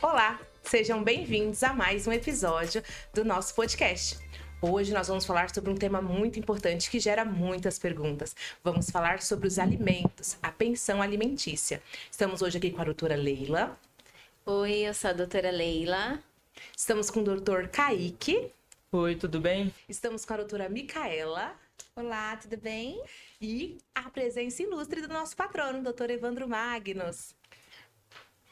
Olá, sejam bem-vindos a mais um episódio do nosso podcast. Hoje nós vamos falar sobre um tema muito importante que gera muitas perguntas. Vamos falar sobre os alimentos, a pensão alimentícia. Estamos hoje aqui com a doutora Leila. Oi, eu sou a doutora Leila. Estamos com o doutor Kaique. Oi, tudo bem? Estamos com a doutora Micaela. Olá, tudo bem? E a presença ilustre do nosso patrono, doutor Evandro Magnus.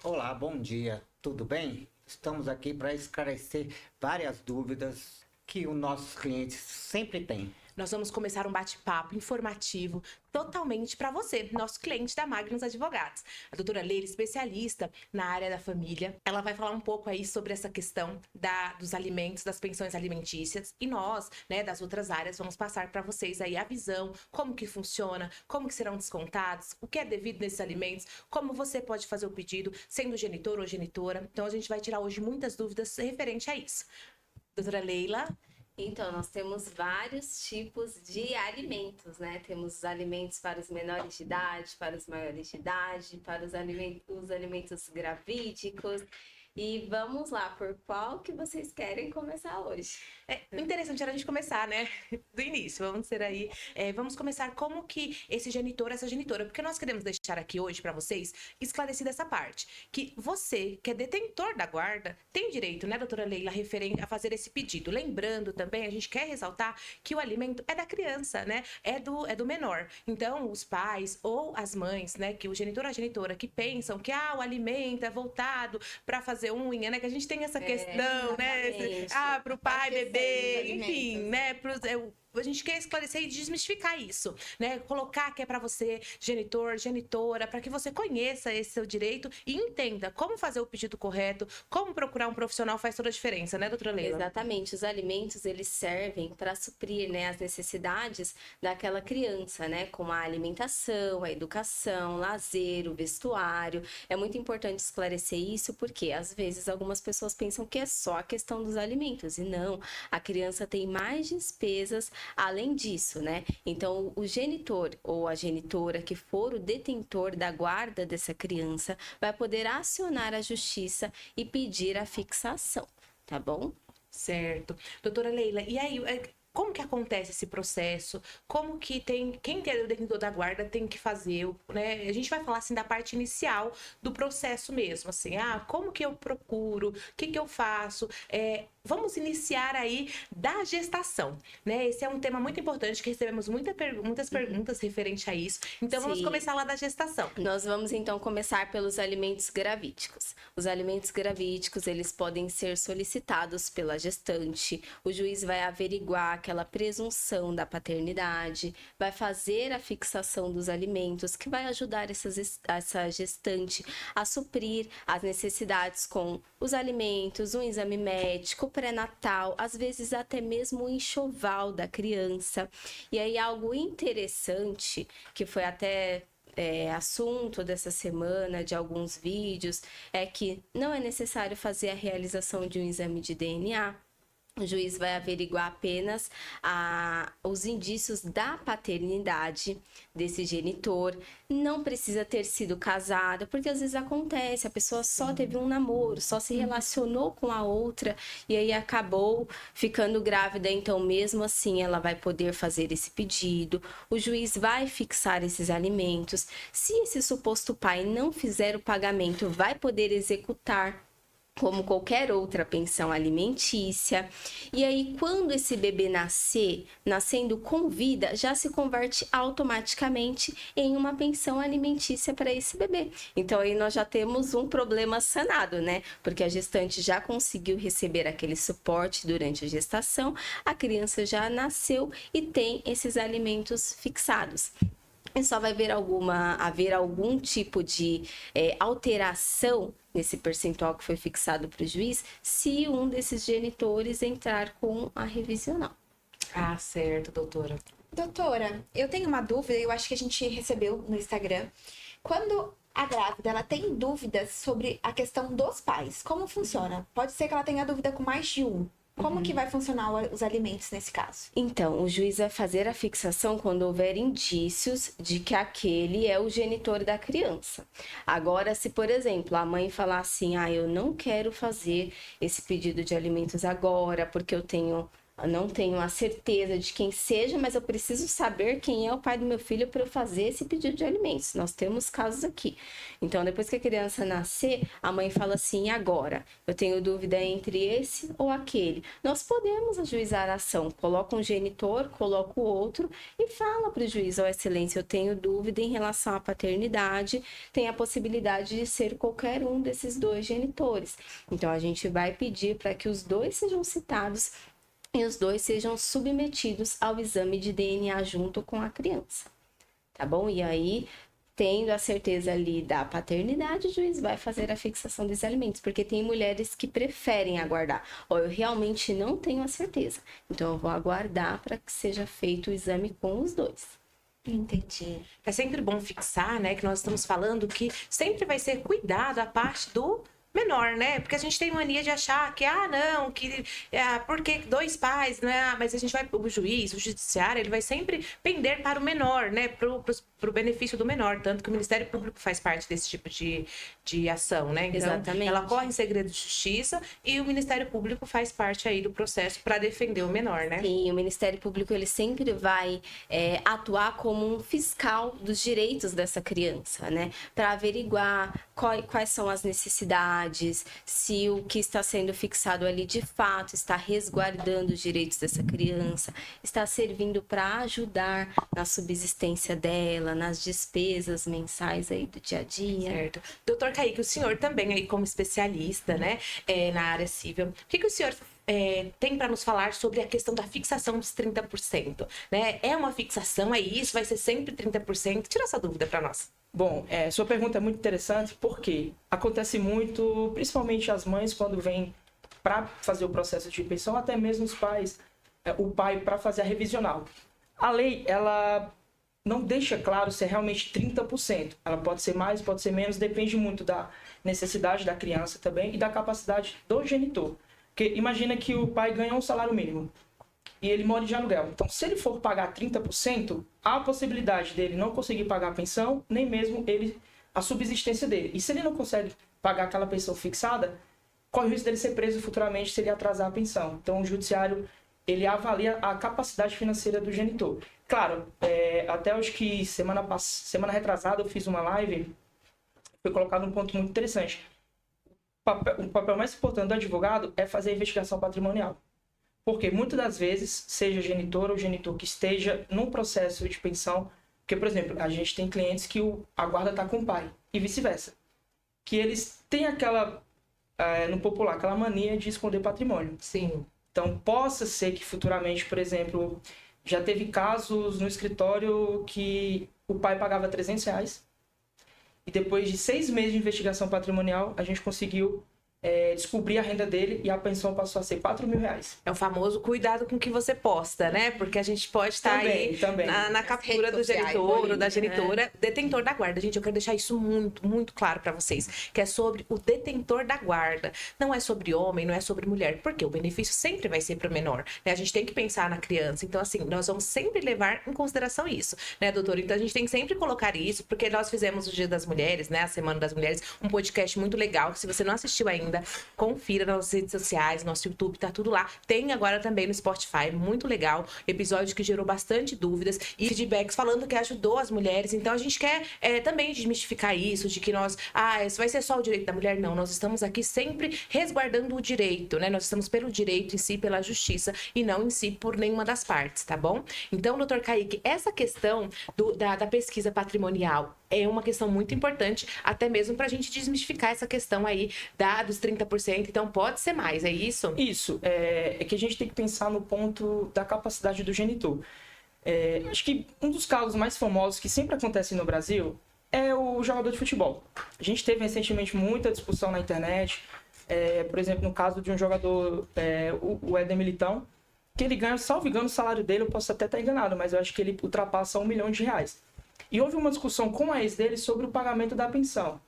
Olá, bom dia, tudo bem? Estamos aqui para esclarecer várias dúvidas que os nossos clientes sempre têm. Nós vamos começar um bate-papo informativo totalmente para você, nosso cliente da Magnus Advogados. A doutora Leila, especialista na área da família, ela vai falar um pouco aí sobre essa questão dos alimentos, das pensões alimentícias, e nós, das outras áreas, vamos passar para vocês aí a visão, como que funciona, como que serão descontados, o que é devido nesses alimentos, como você pode fazer o pedido, sendo genitor ou genitora. Então a gente vai tirar hoje muitas dúvidas referente a isso. Doutora Leila. Então, nós temos vários tipos de alimentos, né? Temos os alimentos para os menores de idade, para os maiores de idade, para os alimentos gravídicos. E vamos lá, por qual que vocês querem começar hoje? Interessante era a gente começar, né? Do início, vamos começar como que esse genitor, essa genitora, porque nós queremos deixar aqui hoje para vocês esclarecida essa parte, que você, que é detentor da guarda, tem direito, né, doutora Leila, a fazer esse pedido. Lembrando também, a gente quer ressaltar que o alimento é da criança, né? É do menor. Então, os pais ou as mães, né, que o genitor ou a genitora que pensam que o alimento é voltado para fazer unha, né? Que a gente tem essa questão, né? Para o pai, bebê, enfim, né? A gente quer esclarecer e desmistificar isso, né? Colocar que é para você, genitor, genitora, para que você conheça esse seu direito e entenda como fazer o pedido correto, como procurar um profissional faz toda a diferença, né, doutora Leila? Exatamente. Os alimentos, eles servem para suprir, né, as necessidades daquela criança, né? Como a alimentação, a educação, lazer, o vestuário. É muito importante esclarecer isso porque, às vezes, algumas pessoas pensam que é só a questão dos alimentos. E não, a criança tem mais despesas além disso, né? Então, o genitor ou a genitora que for o detentor da guarda dessa criança vai poder acionar a justiça e pedir a fixação, tá bom? Certo. Doutora Leila, e aí, como que acontece esse processo? Como que quem é o detentor da guarda tem que fazer, né? A gente vai falar assim da parte inicial do processo mesmo, assim, como que eu procuro, o que eu faço? Vamos iniciar aí da gestação, né? Esse é um tema muito importante que recebemos muitas perguntas referente a isso. Então vamos começar lá da gestação. Nós vamos então começar pelos alimentos gravídicos. Os alimentos gravídicos, eles podem ser solicitados pela gestante. O juiz vai averiguar aquela presunção da paternidade, vai fazer a fixação dos alimentos, que vai ajudar essa gestante a suprir as necessidades com os alimentos, um exame médico, pré-natal, às vezes até mesmo o enxoval da criança. E aí algo interessante, que foi até assunto dessa semana, de alguns vídeos, é que não é necessário fazer a realização de um exame de DNA. O juiz vai averiguar apenas os indícios da paternidade desse genitor. Não precisa ter sido casado, porque às vezes acontece, a pessoa só teve um namoro, só se relacionou com a outra e aí acabou ficando grávida. Então, mesmo assim, ela vai poder fazer esse pedido. O juiz vai fixar esses alimentos. Se esse suposto pai não fizer o pagamento, vai poder executar como qualquer outra pensão alimentícia. E aí, quando esse bebê nascendo com vida, já se converte automaticamente em uma pensão alimentícia para esse bebê. Então, aí nós já temos um problema sanado, né? Porque a gestante já conseguiu receber aquele suporte durante a gestação, a criança já nasceu e tem esses alimentos fixados. E só vai haver algum tipo de alteração nesse percentual que foi fixado para o juiz, se um desses genitores entrar com a revisional. Certo, doutora. Doutora, eu tenho uma dúvida, eu acho que a gente recebeu no Instagram. Quando a grávida, ela tem dúvidas sobre a questão dos pais, como funciona? Pode ser que ela tenha dúvida com mais de um. Como que vai funcionar os alimentos nesse caso? Então, o juiz vai fazer a fixação quando houver indícios de que aquele é o genitor da criança. Agora, se, por exemplo, a mãe falar assim, eu não quero fazer esse pedido de alimentos agora, porque eu não tenho a certeza de quem seja, mas eu preciso saber quem é o pai do meu filho para eu fazer esse pedido de alimentos. Nós temos casos aqui. Então, depois que a criança nascer, a mãe fala assim, agora, eu tenho dúvida entre esse ou aquele. Nós podemos ajuizar a ação. Coloca um genitor, coloca o outro e fala para o juiz, excelência, eu tenho dúvida em relação à paternidade, tem a possibilidade de ser qualquer um desses dois genitores. Então, a gente vai pedir para que os dois sejam citados e os dois sejam submetidos ao exame de DNA junto com a criança, tá bom? E aí, tendo a certeza ali da paternidade, o juiz vai fazer a fixação dos alimentos, porque tem mulheres que preferem aguardar. Eu realmente não tenho a certeza, então eu vou aguardar para que seja feito o exame com os dois. Entendi. É sempre bom fixar, né, que nós estamos falando que sempre vai ser cuidado a parte do menor, né? Porque a gente tem mania de achar que, não, que porque dois pais, né? Mas a gente vai, o juiz, o judiciário, ele vai sempre pender para o menor, né? Pro benefício do menor, tanto que o Ministério Público faz parte desse tipo de ação, né? Então, Exatamente. ela corre em segredo de justiça e o Ministério Público faz parte aí do processo para defender o menor, né? Sim, o Ministério Público, ele sempre vai atuar como um fiscal dos direitos dessa criança, né? Para averiguar quais são as necessidades, se o que está sendo fixado ali de fato está resguardando os direitos dessa criança, está servindo para ajudar na subsistência dela, nas despesas mensais aí do dia a dia. Certo. Doutor Kaique, o senhor também aí como especialista, né, na área civil, o que o senhor tem para nos falar sobre a questão da fixação dos 30%? Né? É uma fixação, é isso? Vai ser sempre 30%? Tira essa dúvida para nós. Bom, sua pergunta é muito interessante porque acontece muito, principalmente as mães, quando vêm para fazer o processo de pensão, até mesmo os pais, o pai para fazer a revisional. A lei, ela não deixa claro se é realmente 30%. Ela pode ser mais, pode ser menos, depende muito da necessidade da criança também e da capacidade do genitor. Porque imagina que o pai ganha um salário mínimo e ele mora de aluguel. Então, se ele for pagar 30%, há a possibilidade dele não conseguir pagar a pensão, nem mesmo a subsistência dele. E se ele não consegue pagar aquela pensão fixada, corre o risco dele ser preso futuramente se ele atrasar a pensão. Então, o judiciário, ele avalia a capacidade financeira do genitor. Claro, até acho que semana retrasada eu fiz uma live, foi colocado um ponto muito interessante. O papel mais importante do advogado é fazer a investigação patrimonial. Porque muitas das vezes, seja genitor ou genitor que esteja num processo de pensão, porque, por exemplo, a gente tem clientes que a guarda está com o pai e vice-versa. Que eles têm no popular, aquela mania de esconder patrimônio. Sim. Então, possa ser que futuramente, por exemplo, já teve casos no escritório que o pai pagava R$300 e depois de 6 meses de investigação patrimonial, a gente conseguiu descobrir a renda dele e a pensão passou a ser R$4.000. É o famoso cuidado com o que você posta, né? Porque a gente pode estar aí também. Na captura do redes sociais, genitor ou da genitora, detentor da guarda. Gente, eu quero deixar isso muito, muito claro para vocês, que é sobre o detentor da guarda. Não é sobre homem, não é sobre mulher, porque o benefício sempre vai ser para o menor, né? A gente tem que pensar na criança. Então, assim, nós vamos sempre levar em consideração isso, né, doutor? Então, a gente tem que sempre colocar isso, porque nós fizemos o Dia das Mulheres, né, a Semana das Mulheres, um podcast muito legal, que se você não assistiu ainda, confira nas redes sociais, nosso YouTube, tá tudo lá. Tem agora também no Spotify, muito legal. Episódio que gerou bastante dúvidas e feedbacks falando que ajudou as mulheres. Então a gente quer também desmistificar isso, de que nós, isso vai ser só o direito da mulher. Não, nós estamos aqui sempre resguardando o direito, né? Nós estamos pelo direito em si, pela justiça e não em si por nenhuma das partes, tá bom? Então, doutor Kaique, essa questão da pesquisa patrimonial é uma questão muito importante, até mesmo pra gente desmistificar essa questão aí dos 30%. Então pode ser mais, é isso? Isso, é que a gente tem que pensar no ponto da capacidade do genitor. Acho que um dos casos mais famosos que sempre acontece no Brasil é o jogador de futebol. A gente teve recentemente muita discussão na internet, por exemplo, no caso de um jogador, o Éder Militão, que ele ganha, salvo engano, o salário dele, eu posso até estar enganado, mas eu acho que ele ultrapassa R$1 milhão. E houve uma discussão com a ex dele sobre o pagamento da pensão.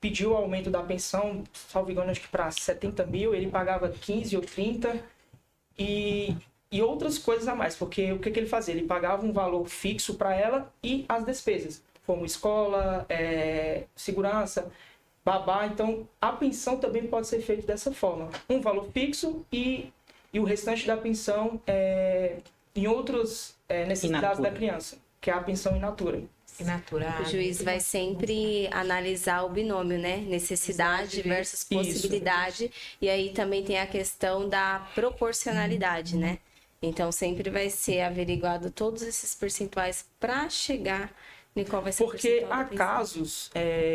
pediu o aumento da pensão, salvo engano, acho que para 70 mil, ele pagava 15 ou 30 e outras coisas a mais, porque o que ele fazia? Ele pagava um valor fixo para ela e as despesas, como escola, segurança, babá. Então, a pensão também pode ser feita dessa forma. Um valor fixo e o restante da pensão em outras necessidades da criança, que é a pensão in natura. Natural. O juiz vai sempre analisar o binômio, né? Necessidade versus possibilidade. E aí também tem a questão da proporcionalidade, né? Então sempre vai ser averiguado todos esses percentuais para chegar em qual vai ser o Porque percentual há da pensão. casos,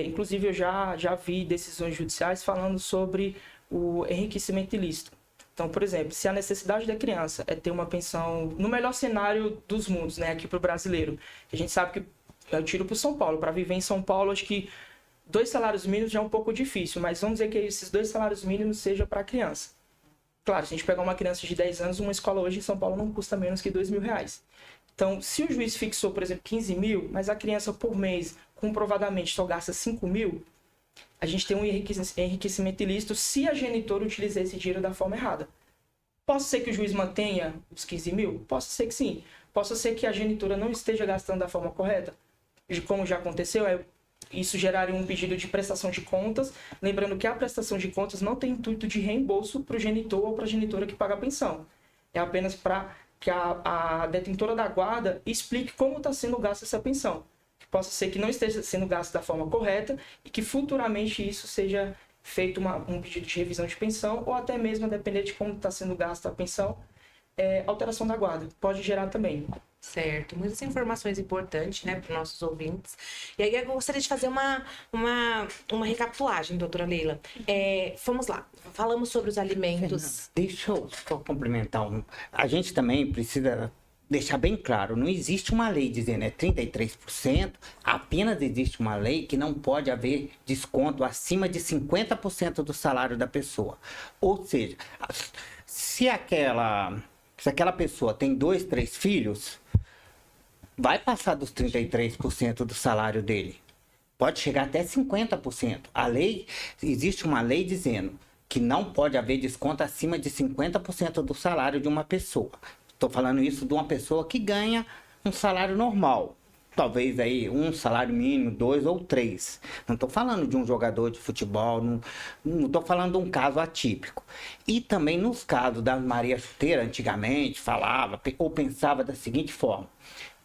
inclusive eu já vi decisões judiciais falando sobre o enriquecimento ilícito. Então, por exemplo, se a necessidade da criança é ter uma pensão, no melhor cenário dos mundos, né, aqui para o brasileiro, a gente sabe que eu tiro para São Paulo, para viver em São Paulo, acho que 2 salários mínimos já é um pouco difícil, mas vamos dizer que esses 2 salários mínimos seja para a criança. Claro, se a gente pegar uma criança de 10 anos, uma escola hoje em São Paulo não custa menos que R$2.000. Então, se o juiz fixou, por exemplo, 15 mil, mas a criança por mês comprovadamente só gasta 5 mil, a gente tem um enriquecimento ilícito se a genitora utilizar esse dinheiro da forma errada. Posso ser que o juiz mantenha os 15 mil? Posso ser que sim. Posso ser que a genitora não esteja gastando da forma correta, como já aconteceu, isso geraria um pedido de prestação de contas, lembrando que a prestação de contas não tem intuito de reembolso para o genitor ou para a genitora que paga a pensão. É apenas para que a detentora da guarda explique como está sendo gasta essa pensão. Que possa ser que não esteja sendo gasta da forma correta e que futuramente isso seja feito um pedido de revisão de pensão ou até mesmo, a depender de como está sendo gasta a pensão, alteração da guarda. Pode gerar também. Certo, muitas informações importantes, né, para os nossos ouvintes. E aí eu gostaria de fazer uma recapitulagem, doutora Leila. Vamos lá, falamos sobre os alimentos. Deixa eu só complementar. A gente também precisa deixar bem claro, não existe uma lei dizendo 33%, apenas existe uma lei que não pode haver desconto acima de 50% do salário da pessoa. Ou seja, se aquela pessoa tem 2, 3 filhos, vai passar dos 33% do salário dele. Pode chegar até 50%. Existe uma lei dizendo que não pode haver desconto acima de 50% do salário de uma pessoa. Estou falando isso de uma pessoa que ganha um salário normal. Talvez aí um salário mínimo, 2 ou 3. Não estou falando de um jogador de futebol, não estou falando de um caso atípico. E também nos casos da Maria Chuteira, antigamente, falava ou pensava da seguinte forma,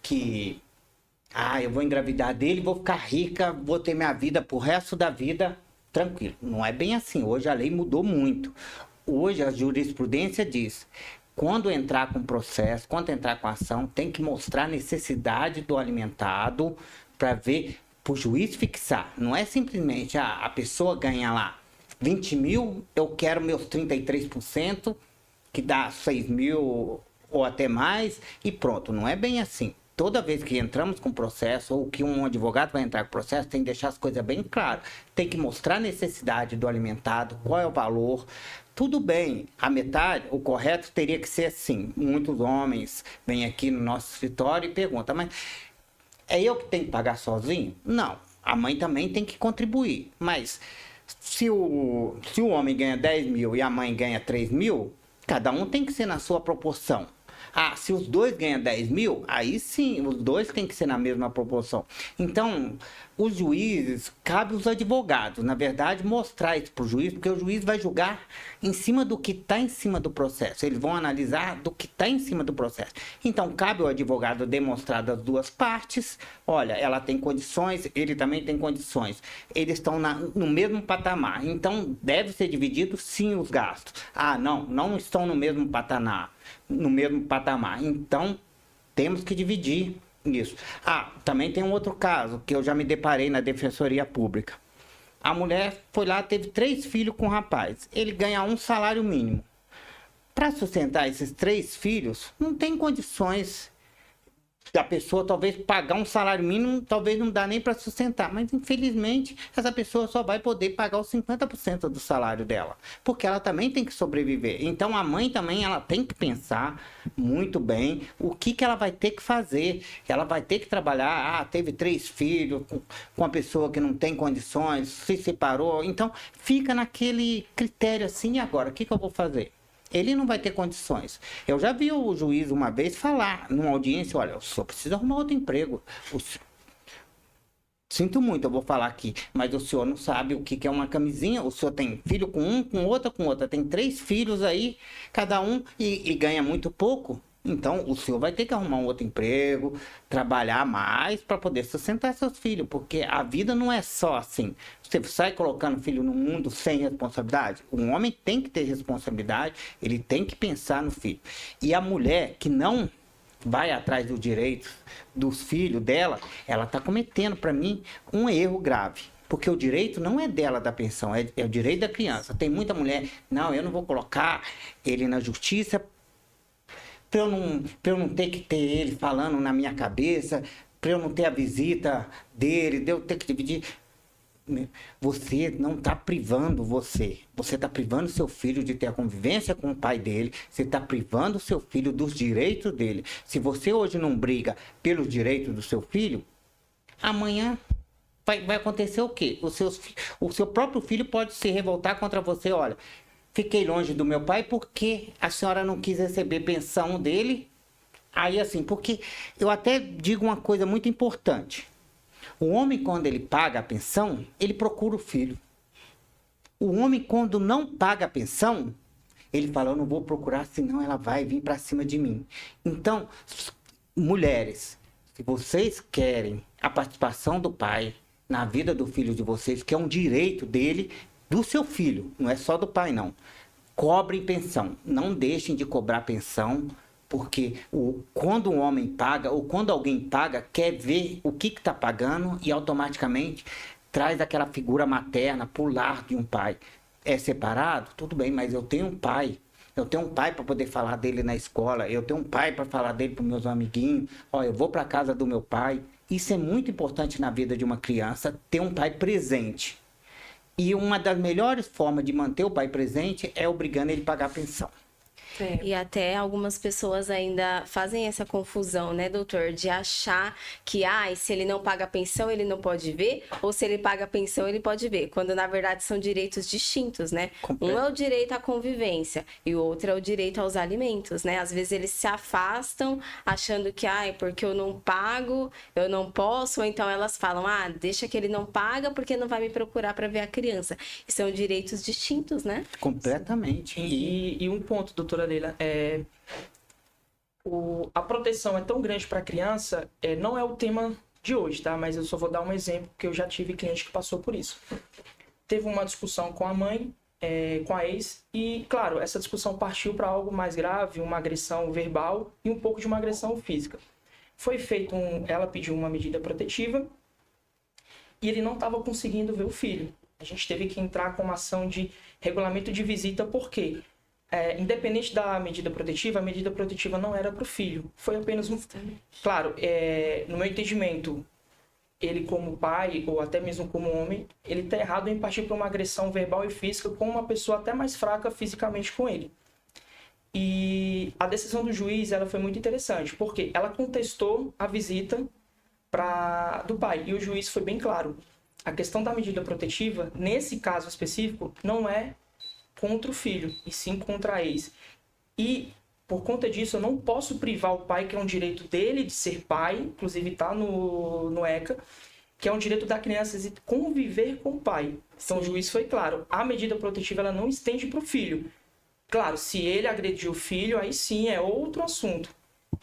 que eu vou engravidar dele, vou ficar rica, vou ter minha vida pro resto da vida tranquilo. Não é bem assim. Hoje a lei mudou muito. Hoje a jurisprudência diz, quando entrar com processo, quando entrar com ação, tem que mostrar a necessidade do alimentado para ver, para o juiz fixar. Não é simplesmente a pessoa ganha lá 20 mil, eu quero meus 33%, que dá 6 mil ou até mais, e pronto. Não é bem assim. Toda vez que entramos com processo, ou que um advogado vai entrar com processo, tem que deixar as coisas bem claras. Tem que mostrar a necessidade do alimentado, qual é o valor. Tudo bem, a metade, o correto teria que ser assim. Muitos homens vêm aqui no nosso escritório e perguntam, mas é eu que tenho que pagar sozinho? Não, a mãe também tem que contribuir. Mas se o homem ganha 10 mil e a mãe ganha 3 mil, cada um tem que ser na sua proporção. Se os dois ganham 10 mil, aí sim, os dois têm que ser na mesma proporção. Então, os juízes, cabe aos advogados, na verdade, mostrar isso para o juiz, porque o juiz vai julgar em cima do que está em cima do processo. Eles vão analisar do que está em cima do processo. Então, cabe ao advogado demonstrar das duas partes, olha, ela tem condições, ele também tem condições. Eles estão no mesmo patamar. Então, deve ser dividido, sim, os gastos. Não estão no mesmo patamar. Então, temos que dividir isso. Também tem um outro caso que eu já me deparei na Defensoria Pública. A mulher foi lá, teve 3 filhos com o rapaz. Ele ganha um salário mínimo. Para sustentar esses 3 filhos, não tem condições da pessoa talvez pagar um salário mínimo, talvez não dá nem para sustentar, mas infelizmente essa pessoa só vai poder pagar os 50% do salário dela, porque ela também tem que sobreviver. Então a mãe também ela tem que pensar muito bem o que ela vai ter que fazer. Ela vai ter que trabalhar, teve 3 filhos com uma pessoa que não tem condições, se separou, então fica naquele critério assim, e agora, o que eu vou fazer? Ele não vai ter condições. Eu já vi o juiz uma vez falar numa audiência, olha, o senhor precisa arrumar outro emprego. Sinto muito, eu vou falar aqui, mas o senhor não sabe o que é uma camisinha, o senhor tem filho com um, com outra, tem 3 filhos aí, cada um, e ganha muito pouco. Então, o senhor vai ter que arrumar um outro emprego, trabalhar mais para poder sustentar seus filhos, porque a vida não é só assim. Você sai colocando filho no mundo sem responsabilidade. Um homem tem que ter responsabilidade, ele tem que pensar no filho. E a mulher que não vai atrás dos direitos dos filhos dela, ela está cometendo, para mim, um erro grave. Porque o direito não é dela da pensão, é o direito da criança. Tem muita mulher, não, eu não vou colocar ele na justiça para eu não ter que ter ele falando na minha cabeça, para eu não ter a visita dele, de eu ter que dividir. Você não está privando você está privando seu filho de ter a convivência com o pai dele, você está privando seu filho dos direitos dele. Se você hoje não briga pelos direitos do seu filho, amanhã vai acontecer o quê? O seu próprio filho pode se revoltar contra você, olha, fiquei longe do meu pai porque a senhora não quis receber pensão dele. Aí assim, porque eu até digo uma coisa muito importante. O homem, quando ele paga a pensão, ele procura o filho. O homem, quando não paga a pensão, ele fala, eu não vou procurar, senão ela vai vir para cima de mim. Então, mulheres, se vocês querem a participação do pai na vida do filho de vocês, que é um direito dele, do seu filho, não é só do pai, não. Cobrem pensão. Não deixem de cobrar pensão, porque quando um homem paga, ou quando alguém paga, quer ver o que está pagando e automaticamente traz aquela figura materna para o lar de um pai. É separado? Tudo bem, mas eu tenho um pai. Eu tenho um pai para poder falar dele na escola. Eu tenho um pai para falar dele para os meus amiguinhos. Ó, eu vou para a casa do meu pai. Isso é muito importante na vida de uma criança, ter um pai presente. E uma das melhores formas de manter o pai presente é obrigando ele a pagar a pensão. E até algumas pessoas ainda fazem essa confusão, né, doutor? De achar que, se ele não paga a pensão, ele não pode ver, ou se ele paga a pensão, ele pode ver. Quando, na verdade, são direitos distintos, né? Um é o direito à convivência e o outro é o direito aos alimentos, né? Às vezes eles se afastam achando que, porque eu não pago, eu não posso, ou então elas falam, deixa que ele não paga porque não vai me procurar para ver a criança. E são direitos distintos, né? Completamente. E um ponto, doutora Leila, a proteção é tão grande para a criança, não é o tema de hoje, tá? Mas eu só vou dar um exemplo, porque eu já tive cliente que passou por isso. Teve uma discussão com a mãe, com a ex, e, claro, essa discussão partiu para algo mais grave, uma agressão verbal e um pouco de uma agressão física. Foi feito ela pediu uma medida protetiva e ele não estava conseguindo ver o filho. A gente teve que entrar com uma ação de regulamento de visita, por quê? Independente da medida protetiva, a medida protetiva não era para o filho. Foi apenas Claro, no meu entendimento, ele como pai, ou até mesmo como homem, ele está errado em partir para uma agressão verbal e física com uma pessoa até mais fraca fisicamente com ele. E a decisão do juiz ela foi muito interessante, porque ela contestou a visita do pai. E o juiz foi bem claro. A questão da medida protetiva, nesse caso específico, não é contra o filho, e sim contra a ex. E, por conta disso, eu não posso privar o pai, que é um direito dele de ser pai, inclusive está no ECA, que é um direito da criança de conviver com o pai. Então, o juiz foi claro, a medida protetiva ela não estende para o filho. Claro, se ele agrediu o filho, aí sim é outro assunto.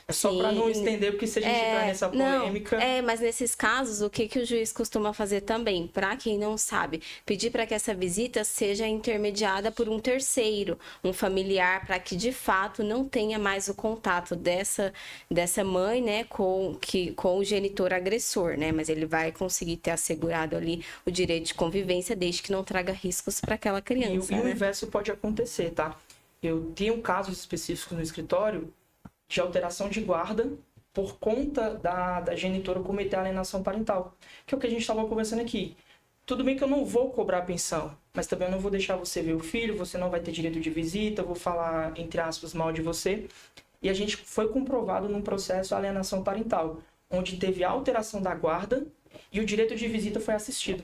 É só para não estender, porque se a gente entrar nessa polêmica... Mas nesses casos, o que o juiz costuma fazer também? Para quem não sabe, pedir para que essa visita seja intermediada por um terceiro, um familiar, para que de fato não tenha mais o contato dessa mãe, né, com o genitor agressor, né? Mas ele vai conseguir ter assegurado ali o direito de convivência, desde que não traga riscos para aquela criança. E o inverso pode acontecer, tá? Eu tenho casos específicos no escritório de alteração de guarda por conta da genitora cometer a alienação parental, que é o que a gente estava conversando aqui. Tudo bem que eu não vou cobrar pensão, mas também eu não vou deixar você ver o filho, você não vai ter direito de visita, eu vou falar, entre aspas, mal de você. E a gente foi comprovado num processo a alienação parental, onde teve a alteração da guarda e o direito de visita foi assistido.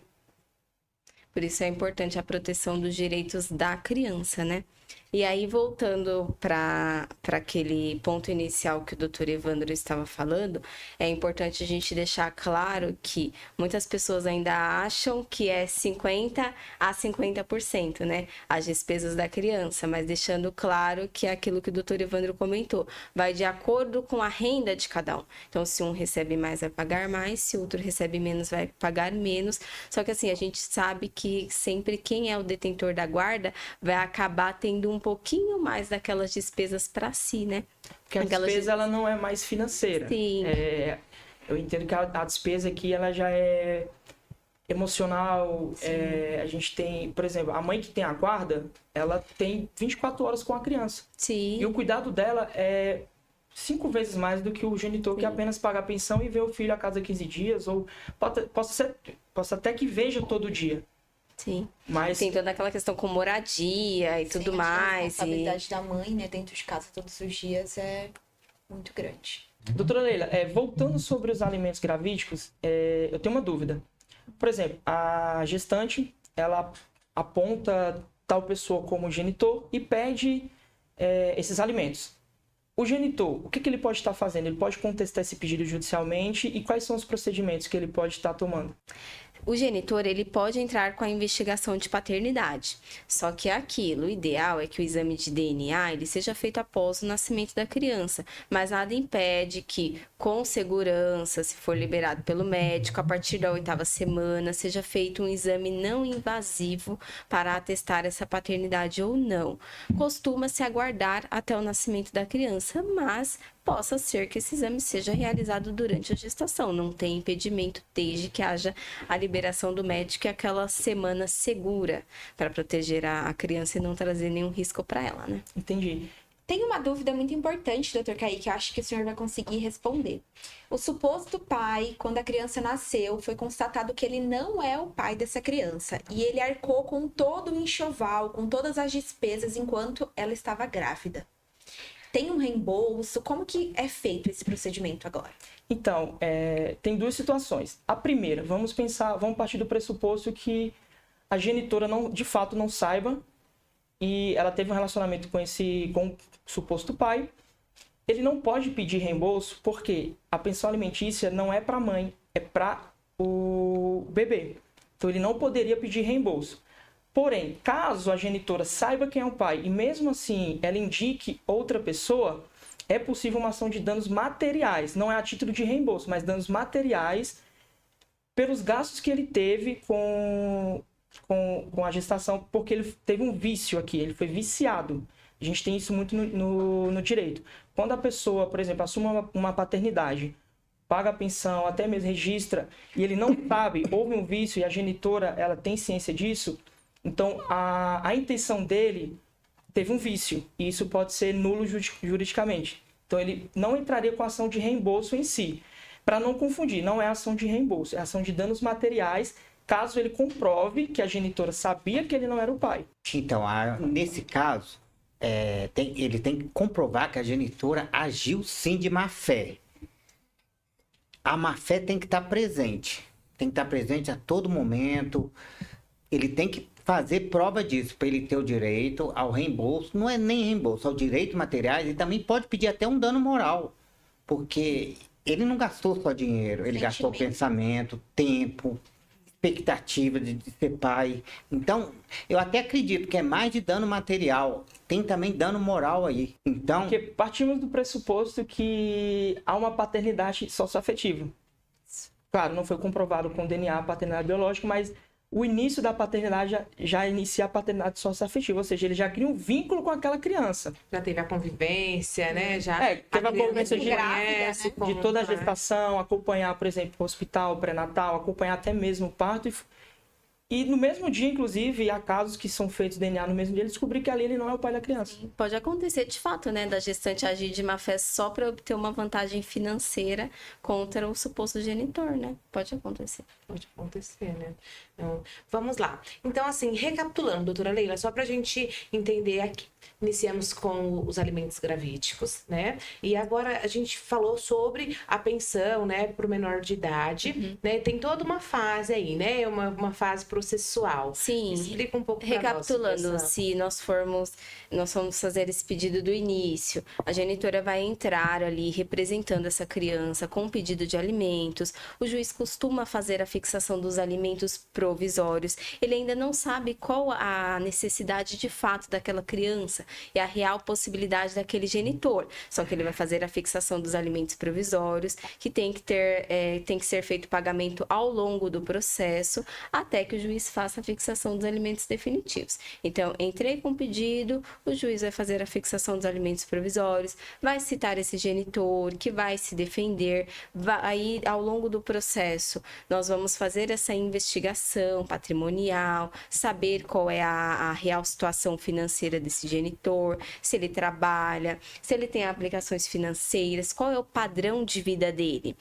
Por isso é importante a proteção dos direitos da criança, né? E aí, voltando para aquele ponto inicial que o doutor Evandro estava falando, é importante a gente deixar claro que muitas pessoas ainda acham que é 50% a 50%, né? As despesas da criança, mas deixando claro que é aquilo que o doutor Evandro comentou, vai de acordo com a renda de cada um. Então, se um recebe mais, vai pagar mais, se o outro recebe menos, vai pagar menos. Só que assim, a gente sabe que sempre quem é o detentor da guarda vai acabar tendo um pouquinho mais daquelas despesas para si, né? Porque a despesa ela não é mais financeira. Sim. Eu entendo que a despesa aqui ela já é emocional. A gente tem, por exemplo, a mãe que tem a guarda, ela tem 24 horas com a criança. Sim. E o cuidado dela é 5 vezes mais do que o genitor que apenas paga a pensão e vê o filho a cada 15 dias, ou possa até que veja todo dia. Sim. Mas Tem toda aquela questão com moradia e tudo mais. A responsabilidade da mãe, né, dentro de casa todos os dias é muito grande. doutora Leila, voltando sobre os alimentos gravídicos, eu tenho uma dúvida. Por exemplo, a gestante, ela aponta tal pessoa como genitor e pede esses alimentos. O genitor, o que ele pode estar fazendo? Ele pode contestar esse pedido judicialmente e quais são os procedimentos que ele pode estar tomando? O genitor, ele pode entrar com a investigação de paternidade. Só que aquilo, o ideal é que o exame de DNA ele seja feito após o nascimento da criança. Mas nada impede que, com segurança, se for liberado pelo médico, a partir da 8ª semana, seja feito um exame não invasivo para atestar essa paternidade ou não. Costuma-se aguardar até o nascimento da criança, mas possa ser que esse exame seja realizado durante a gestação. Não tem impedimento desde que haja a liberação do médico e aquela semana segura para proteger a criança e não trazer nenhum risco para ela, né? Entendi. Tem uma dúvida muito importante, doutor Kaique, que eu acho que o senhor vai conseguir responder. O suposto pai, quando a criança nasceu, foi constatado que ele não é o pai dessa criança. E ele arcou com todo o enxoval, com todas as despesas, enquanto ela estava grávida. Tem um reembolso? Como que é feito esse procedimento agora? Então, tem duas situações. A primeira, vamos partir do pressuposto que a genitora de fato não saiba e ela teve um relacionamento com o suposto pai. Ele não pode pedir reembolso porque a pensão alimentícia não é para a mãe, é para o bebê. Então, ele não poderia pedir reembolso. Porém, caso a genitora saiba quem é o pai e mesmo assim ela indique outra pessoa, é possível uma ação de danos materiais, não é a título de reembolso, mas danos materiais pelos gastos que ele teve com a gestação, porque ele teve um vício aqui, ele foi viciado. A gente tem isso muito no direito. Quando a pessoa, por exemplo, assume uma paternidade, paga a pensão, até mesmo registra, e ele não sabe, houve um vício e a genitora ela tem ciência disso, então, a intenção dele teve um vício, e isso pode ser nulo juridicamente. Então, ele não entraria com ação de reembolso em si. Para não confundir, não é ação de reembolso, é ação de danos materiais, caso ele comprove que a genitora sabia que ele não era o pai. Então, nesse caso, ele tem que comprovar que a genitora agiu sim de má fé. A má fé tem que estar presente. Tem que estar presente a todo momento. Ele tem que fazer prova disso, para ele ter o direito ao reembolso. Não é nem reembolso, ao direito materiais. E também pode pedir até um dano moral. Porque ele não gastou só dinheiro. Ele gastou pensamento, tempo, expectativa de ser pai. Então, eu até acredito que é mais de dano material. Tem também dano moral aí. Então, porque partimos do pressuposto que há uma paternidade socioafetiva. Claro, não foi comprovado com DNA a paternidade biológica, mas o início da paternidade já inicia a paternidade socioafetiva, ou seja, ele já cria um vínculo com aquela criança. Já teve a convivência, né? Já teve a convivência de toda a pai. gestação, acompanhar, por exemplo, o hospital pré-natal, acompanhar até mesmo o parto E no mesmo dia, inclusive, há casos que são feitos DNA no mesmo dia, ele descobrir que ali ele não é o pai da criança. Pode acontecer de fato, né, da gestante agir de má fé só para obter uma vantagem financeira contra o suposto genitor, né? Pode acontecer. Pode acontecer, né? Então, vamos lá. Então, assim, recapitulando, doutora Leila, só pra gente entender aqui. Iniciamos com os alimentos gravídicos, né? E agora a gente falou sobre a pensão, né, pro menor de idade, né? Tem toda uma fase aí, né? Uma fase processual. Sim. Explica um pouco pra nós sobre Recapitulando, essa- se nós vamos fazer esse pedido do início, a genitora vai entrar ali representando essa criança com o pedido de alimentos. O juiz costuma fazer a fixação dos alimentos provisórios. Ele ainda não sabe qual a necessidade de fato daquela criança e a real possibilidade daquele genitor. Só que ele vai fazer a fixação dos alimentos provisórios, que tem que ser feito pagamento ao longo do processo, até que o juiz faça a fixação dos alimentos definitivos. Então, entrei com o pedido, o juiz vai fazer a fixação dos alimentos provisórios, vai citar esse genitor, que vai se defender, aí ao longo do processo, nós vamos fazer essa investigação patrimonial, saber qual é a real situação financeira desse genitor, se ele trabalha, se ele tem aplicações financeiras, qual é o padrão de vida dele.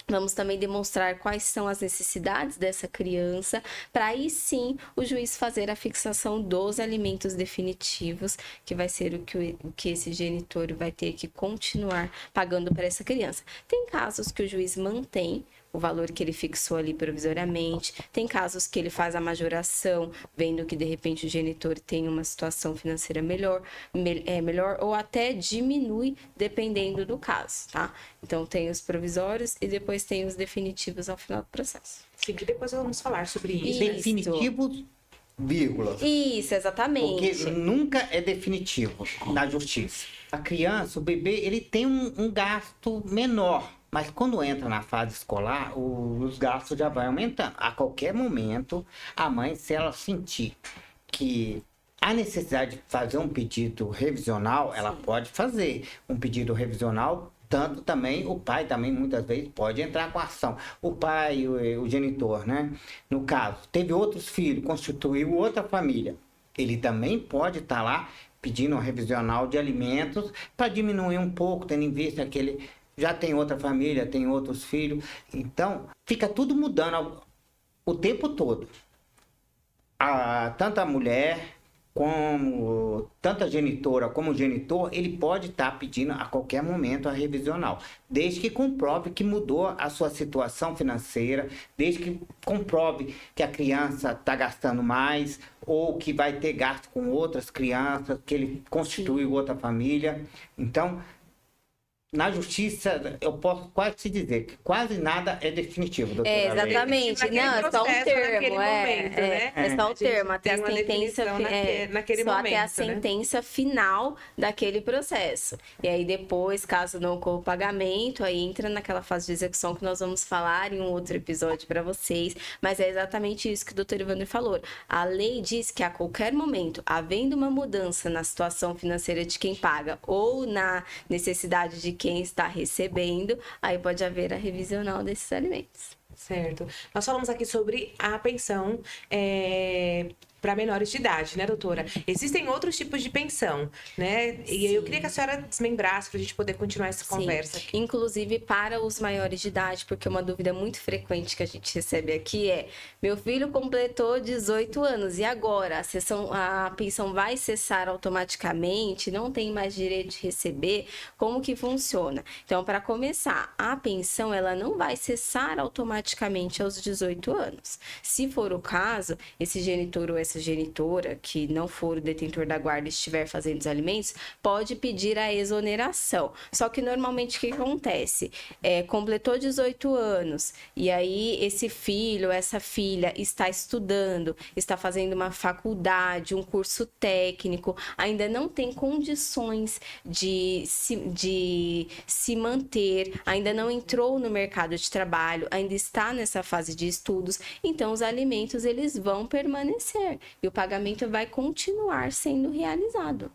Vamos também demonstrar quais são as necessidades dessa criança, para aí sim o juiz fazer a fixação dos alimentos definitivos, que vai ser o que esse genitor vai ter que continuar pagando para essa criança. Tem casos que o juiz mantém o valor que ele fixou ali provisoriamente. Tem casos que ele faz a majoração, vendo que de repente o genitor tem uma situação financeira melhor ou até diminui, dependendo do caso, tá? Então tem os provisórios e depois tem os definitivos ao final do processo. Sim, que depois vamos falar sobre isso. Definitivos, vírgula. Isso, exatamente. Porque nunca é definitivo na justiça. A criança, o bebê, ele tem um gasto menor. Mas quando entra na fase escolar, os gastos já vão aumentando. A qualquer momento, a mãe, se ela sentir que há necessidade de fazer um pedido revisional, ela pode fazer um pedido revisional. Tanto também, o pai também muitas vezes pode entrar com ação. O pai, o genitor, né? No caso, teve outros filhos, constituiu outra família. Ele também pode estar lá pedindo um revisional de alimentos para diminuir um pouco, tendo em vista que ele já tem outra família, tem outros filhos. Então, fica tudo mudando o tempo todo. Tanto a mulher, tanto a genitora como o genitor, ele pode estar pedindo a qualquer momento a revisional. Desde que comprove que mudou a sua situação financeira, desde que comprove que a criança está gastando mais, ou que vai ter gasto com outras crianças, que ele constituiu outra família. Então, na justiça, eu posso quase te dizer que quase nada é definitivo, doutora Leila. Exatamente. Naquele Não, é só um processo, termo. naquele momento, né? É só o termo, até a tem uma sentença. definição naquele só momento, até a né? sentença final daquele processo. E aí depois, caso não ocorra o pagamento, aí entra naquela fase de execução que nós vamos falar em um outro episódio para vocês. Mas é exatamente isso que o doutor Evandro falou. A lei diz que a qualquer momento, havendo uma mudança na situação financeira de quem paga ou na necessidade de quem está recebendo, aí pode haver a revisional desses alimentos. Certo. Nós falamos aqui sobre a pensão para menores de idade, né, doutora? Existem outros tipos de pensão, né? E eu queria que a senhora desmembrasse para a gente poder continuar essa conversa aqui. Inclusive para os maiores de idade, porque uma dúvida muito frequente que a gente recebe aqui é: meu filho completou 18 anos e agora a pensão vai cessar automaticamente? Não tem mais direito de receber? Como que funciona? Então, para começar, a pensão ela não vai cessar automaticamente aos 18 anos. Se for o caso, esse genitor ou essa genitora que não for o detentor da guarda e estiver fazendo os alimentos, pode pedir a exoneração. Só que normalmente o que acontece? Completou 18 anos e aí esse filho, essa filha está estudando, está fazendo uma faculdade, um curso técnico, ainda não tem condições de se manter, ainda não entrou no mercado de trabalho, ainda está nessa fase de estudos, então os alimentos eles vão permanecer e o pagamento vai continuar sendo realizado.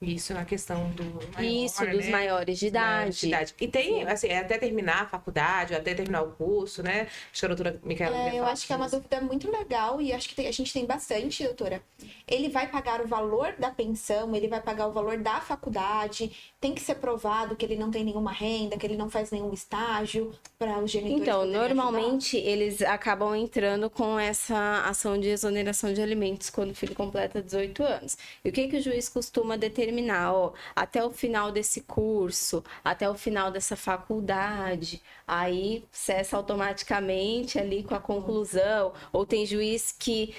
Isso na questão do maior, Isso, dos né? maiores de Dos maiores de idade. idade. E tem, assim, até terminar a faculdade, até terminar o curso, né? Acho que a doutora Micaela queria Eu falar acho que é uma disso. dúvida muito legal e acho que a gente tem bastante, doutora. Ele vai pagar o valor da pensão, ele vai pagar o valor da faculdade, tem que ser provado que ele não tem nenhuma renda, que ele não faz nenhum estágio para os genitores Então, poderem ajudar. normalmente eles acabam entrando com essa ação de exoneração de alimentos quando o filho completa 18 anos. E o que que o juiz costuma determinar? Ó, até o final desse curso, até o final dessa faculdade, aí cessa automaticamente ali com a conclusão. Ou tem juiz que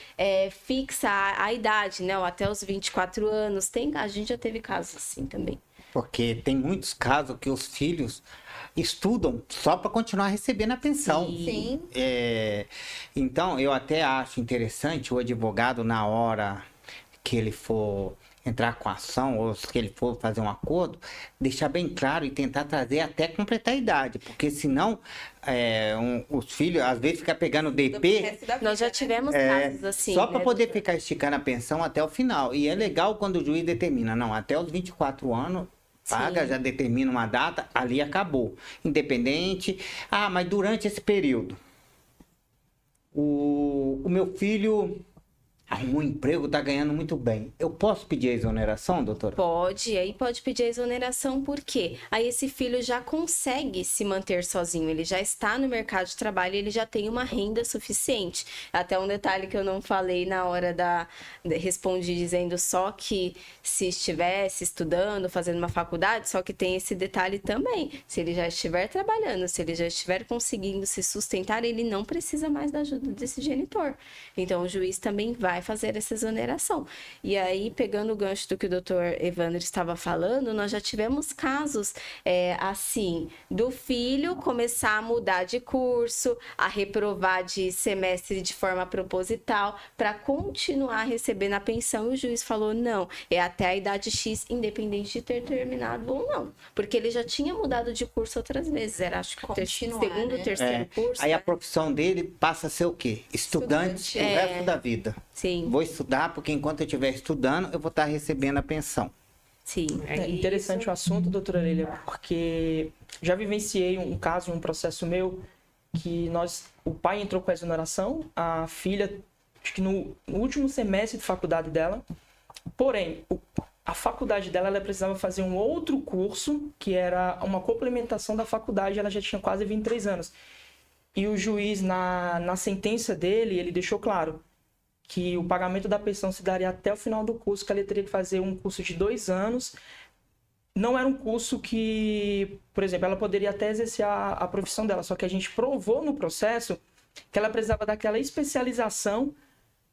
fixa a idade, né? Ó, até os 24 anos. A gente já teve casos assim também. Porque tem muitos casos que os filhos estudam só para continuar recebendo a pensão. Sim. Então, eu até acho interessante o advogado, na hora que ele for entrar com a ação, ou se ele for fazer um acordo, deixar bem claro e tentar trazer até completar a idade. Porque senão, os filhos, às vezes, ficam pegando DP Nós já tivemos casos assim. só para né, poder doutora? ficar esticando a pensão até o final. E é legal quando o juiz determina, não, até os 24 anos, paga, Sim. já determina uma data, ali acabou. Independente. Ah, mas durante esse período, o meu filho arrumou um emprego, tá ganhando muito bem. Eu posso pedir a exoneração, doutora? Pode, aí pode pedir a exoneração, por quê? Aí esse filho já consegue se manter sozinho, ele já está no mercado de trabalho, ele já tem uma renda suficiente. Até um detalhe que eu não falei na hora respondi dizendo só que se estivesse estudando, fazendo uma faculdade, só que tem esse detalhe também. Se ele já estiver trabalhando, se ele já estiver conseguindo se sustentar, ele não precisa mais da ajuda desse genitor. Então o juiz também vai fazer essa exoneração. E aí, pegando o gancho do que o doutor Evandro estava falando, nós já tivemos casos assim, do filho começar a mudar de curso, a reprovar de semestre de forma proposital, para continuar recebendo a pensão, e o juiz falou, não, é até a idade X, independente de ter terminado ou não. Porque ele já tinha mudado de curso outras vezes, era acho que o Continuar, segundo, né? terceiro curso. Aí a né? profissão dele passa a ser o quê? Estudante o resto da vida. Sim, Vou estudar, porque enquanto eu estiver estudando, eu vou estar recebendo a pensão. sim. É interessante o assunto, doutora Lília, porque já vivenciei um caso, um processo meu, que o pai entrou com a exoneração, a filha, acho que no último semestre de faculdade dela, porém, a faculdade dela, ela precisava fazer um outro curso, que era uma complementação da faculdade, ela já tinha quase 23 anos. E o juiz, na sentença dele, ele deixou claro que o pagamento da pensão se daria até o final do curso, que ela teria que fazer um curso de 2 anos. Não era um curso que, por exemplo, ela poderia até exercer a profissão dela, só que a gente provou no processo que ela precisava daquela especialização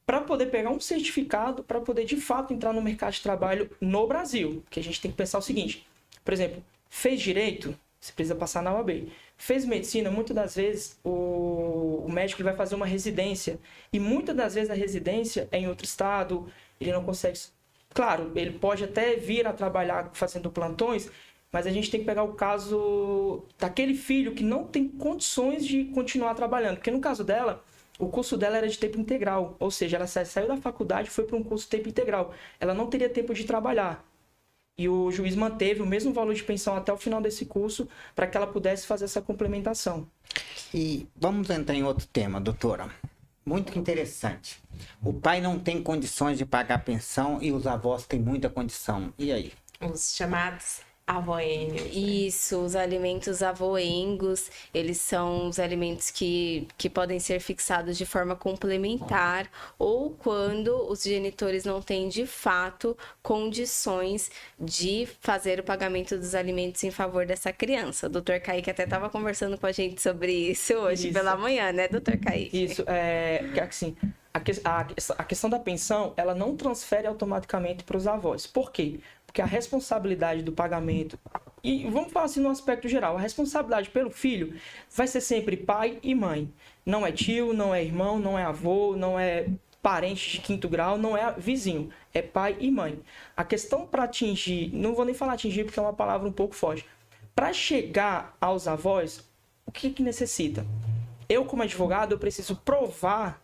para poder pegar um certificado, para poder, de fato, entrar no mercado de trabalho no Brasil. Porque a gente tem que pensar o seguinte, por exemplo, fez direito, você precisa passar na OAB. Fez medicina, muitas das vezes o médico ele vai fazer uma residência. E muitas das vezes a residência é em outro estado, ele não consegue... Claro, ele pode até vir a trabalhar fazendo plantões, mas a gente tem que pegar o caso daquele filho que não tem condições de continuar trabalhando. Porque no caso dela, o curso dela era de tempo integral. Ou seja, ela saiu da faculdade e foi para um curso de tempo integral. Ela não teria tempo de trabalhar. E o juiz manteve o mesmo valor de pensão até o final desse curso para que ela pudesse fazer essa complementação. E vamos entrar em outro tema, doutora. Muito interessante. O pai não tem condições de pagar a pensão e os avós têm muita condição. E aí? Os chamados avoênios. Isso, os alimentos avoengos, eles são os alimentos que podem ser fixados de forma complementar ou quando os genitores não têm, de fato, condições de fazer o pagamento dos alimentos em favor dessa criança. O doutor Kaique até estava conversando com a gente sobre isso hoje Isso. pela manhã, né, doutor Kaique? Isso, que assim, a questão da pensão, ela não transfere automaticamente para os avós. Por quê? Porque a responsabilidade do pagamento, e vamos falar assim no aspecto geral, a responsabilidade pelo filho vai ser sempre pai e mãe. Não é tio, não é irmão, não é avô, não é parente de quinto grau, não é vizinho, é pai e mãe. A questão para atingir, não vou nem falar atingir porque é uma palavra um pouco forte, para chegar aos avós, o que necessita? Eu, como advogado, eu preciso provar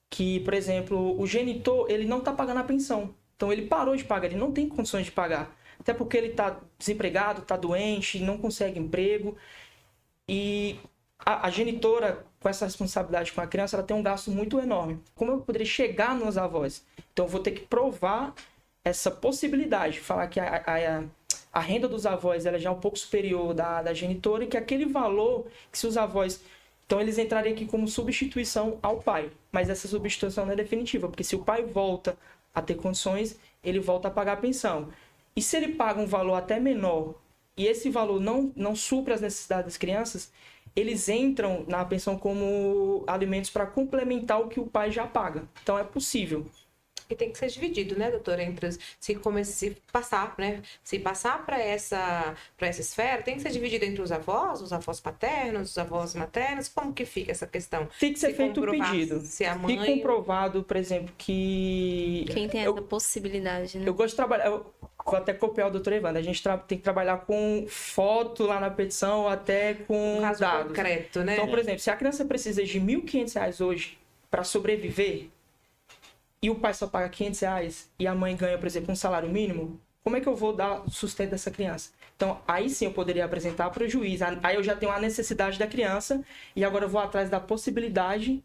que, por exemplo, o genitor ele não está pagando a pensão. Então, ele parou de pagar, ele não tem condições de pagar. Até porque ele está desempregado, está doente, não consegue emprego. E a genitora, com essa responsabilidade com a criança, ela tem um gasto muito enorme. Como eu poderia chegar nos avós? Então, eu vou ter que provar essa possibilidade, falar que a renda dos avós ela já é um pouco superior da genitora e que aquele valor, que se os avós... Então, eles entrariam aqui como substituição ao pai. Mas essa substituição não é definitiva, porque se o pai volta a ter condições, ele volta a pagar a pensão. E se ele paga um valor até menor e esse valor não supre as necessidades das crianças, eles entram na pensão como alimentos para complementar o que o pai já paga. Então, é possível. E tem que ser dividido, né, doutora? Entre se passar para essa esfera, tem que ser dividido entre os avós paternos, os avós maternos. Como que fica essa questão? Tem que ser feito o pedido. Se a mãe... E comprovado, por exemplo, que... Quem tem essa possibilidade, né? Eu gosto de trabalhar... Eu vou até copiar o doutor Evandro. A gente tem que trabalhar com foto lá na petição, até com Um caso dados. concreto, né? Então, por exemplo, se a criança precisa de R$ 1.500 hoje para sobreviver, e o pai só paga R$500 e a mãe ganha, por exemplo, um salário mínimo, como é que eu vou dar sustento dessa criança? Então, aí sim eu poderia apresentar para o juiz. Aí eu já tenho a necessidade da criança e agora eu vou atrás da possibilidade,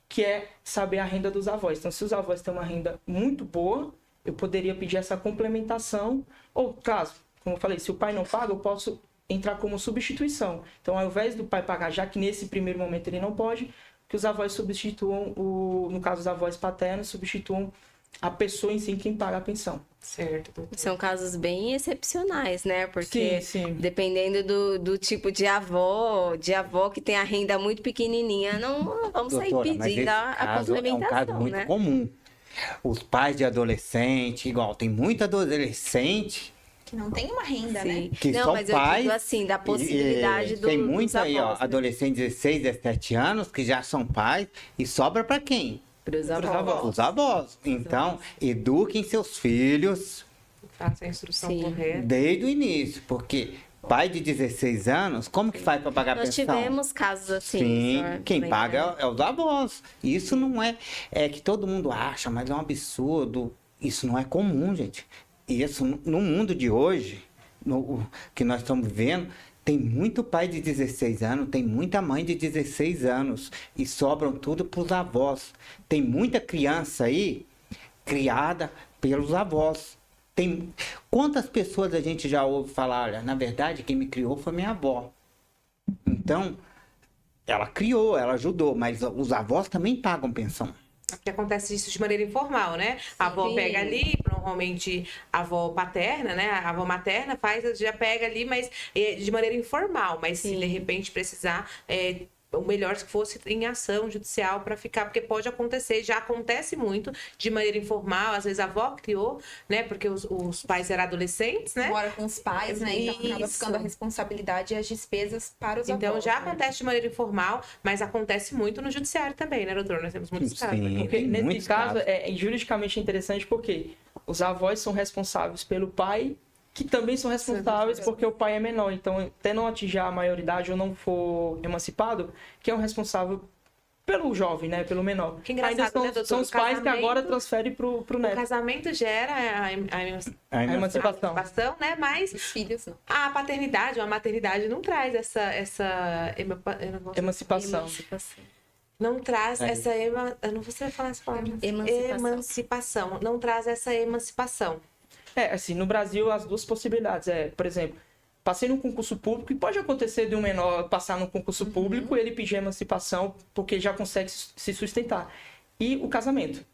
que é saber a renda dos avós. Então, se os avós têm uma renda muito boa, eu poderia pedir essa complementação. Ou, caso, como eu falei, se o pai não paga, eu posso entrar como substituição. Então, ao invés do pai pagar, já que nesse primeiro momento ele não pode, que os avós substituam, no caso dos avós paternos, substituam a pessoa em si quem paga a pensão. Certo. Doutor. São casos bem excepcionais, né? Porque Sim. dependendo do tipo de avó que tem a renda muito pequenininha, não vamos sair Doutora, mas pedindo esse a caso é um complementação, caso muito né? comum. Os pais de adolescente, igual, tem muito adolescente Que não tem uma renda, né? Sim. que Não, são mas eu pais... digo assim, da possibilidade tem dos muito aí, ó, avós, né? adolescentes de 16, 17 anos que já são pais e sobra para quem? Pros avós. avós. Os avós. Então, eduquem seus filhos Faça a instrução Sim. correta. desde o início, porque pai de 16 anos, como que faz para pagar a Nós pensão? tivemos casos assim. Sim, senhor, quem também, paga né? é os avós. Isso não é que todo mundo acha, mas é um absurdo. Isso não é comum, gente. Isso no mundo de hoje, que nós estamos vivendo, tem muito pai de 16 anos, tem muita mãe de 16 anos e sobram tudo para os avós. Tem muita criança aí criada pelos avós. Quantas pessoas a gente já ouve falar, olha, na verdade quem me criou foi minha avó. Então, ela criou, ela ajudou, mas os avós também pagam pensão. Porque acontece isso de maneira informal, né? A avó Sim. pega ali, normalmente a avó paterna, né? A avó materna já pega ali, mas de maneira informal. Mas se Sim. de repente precisar, o melhor que fosse em ação judicial para ficar, porque pode acontecer, já acontece muito de maneira informal. Às vezes a avó criou, né? Porque os pais eram adolescentes, né? Mora com os pais, né? Então acaba Isso. ficando a responsabilidade e as despesas para os Então avós. já né? acontece de maneira informal, mas acontece muito no judiciário também, né, doutor? Nós temos muitos casos. Sim. Porque Tem nesse muitos caso, casos. juridicamente interessante porque os avós são responsáveis pelo pai, que também são responsáveis porque o pai é menor. Então, até não atingir a maioridade ou não for emancipado, quem é o responsável pelo jovem, né? Pelo menor. Que engraçado, Ainda são, né, doutor? são os O pais que casamento- agora transferem pro O neto. casamento gera A emancipação. né? Mas Os filhos não. a paternidade ou a maternidade não traz Emancipação. Emancipação. não traz É. essa eu não vou saber falar essa palavra. Emancipação. Emancipação. Não traz essa emancipação. Assim, no Brasil, as duas possibilidades. Por exemplo, passei num concurso público, e pode acontecer de um menor passar num concurso público e ele pedir emancipação porque já consegue se sustentar. E o casamento.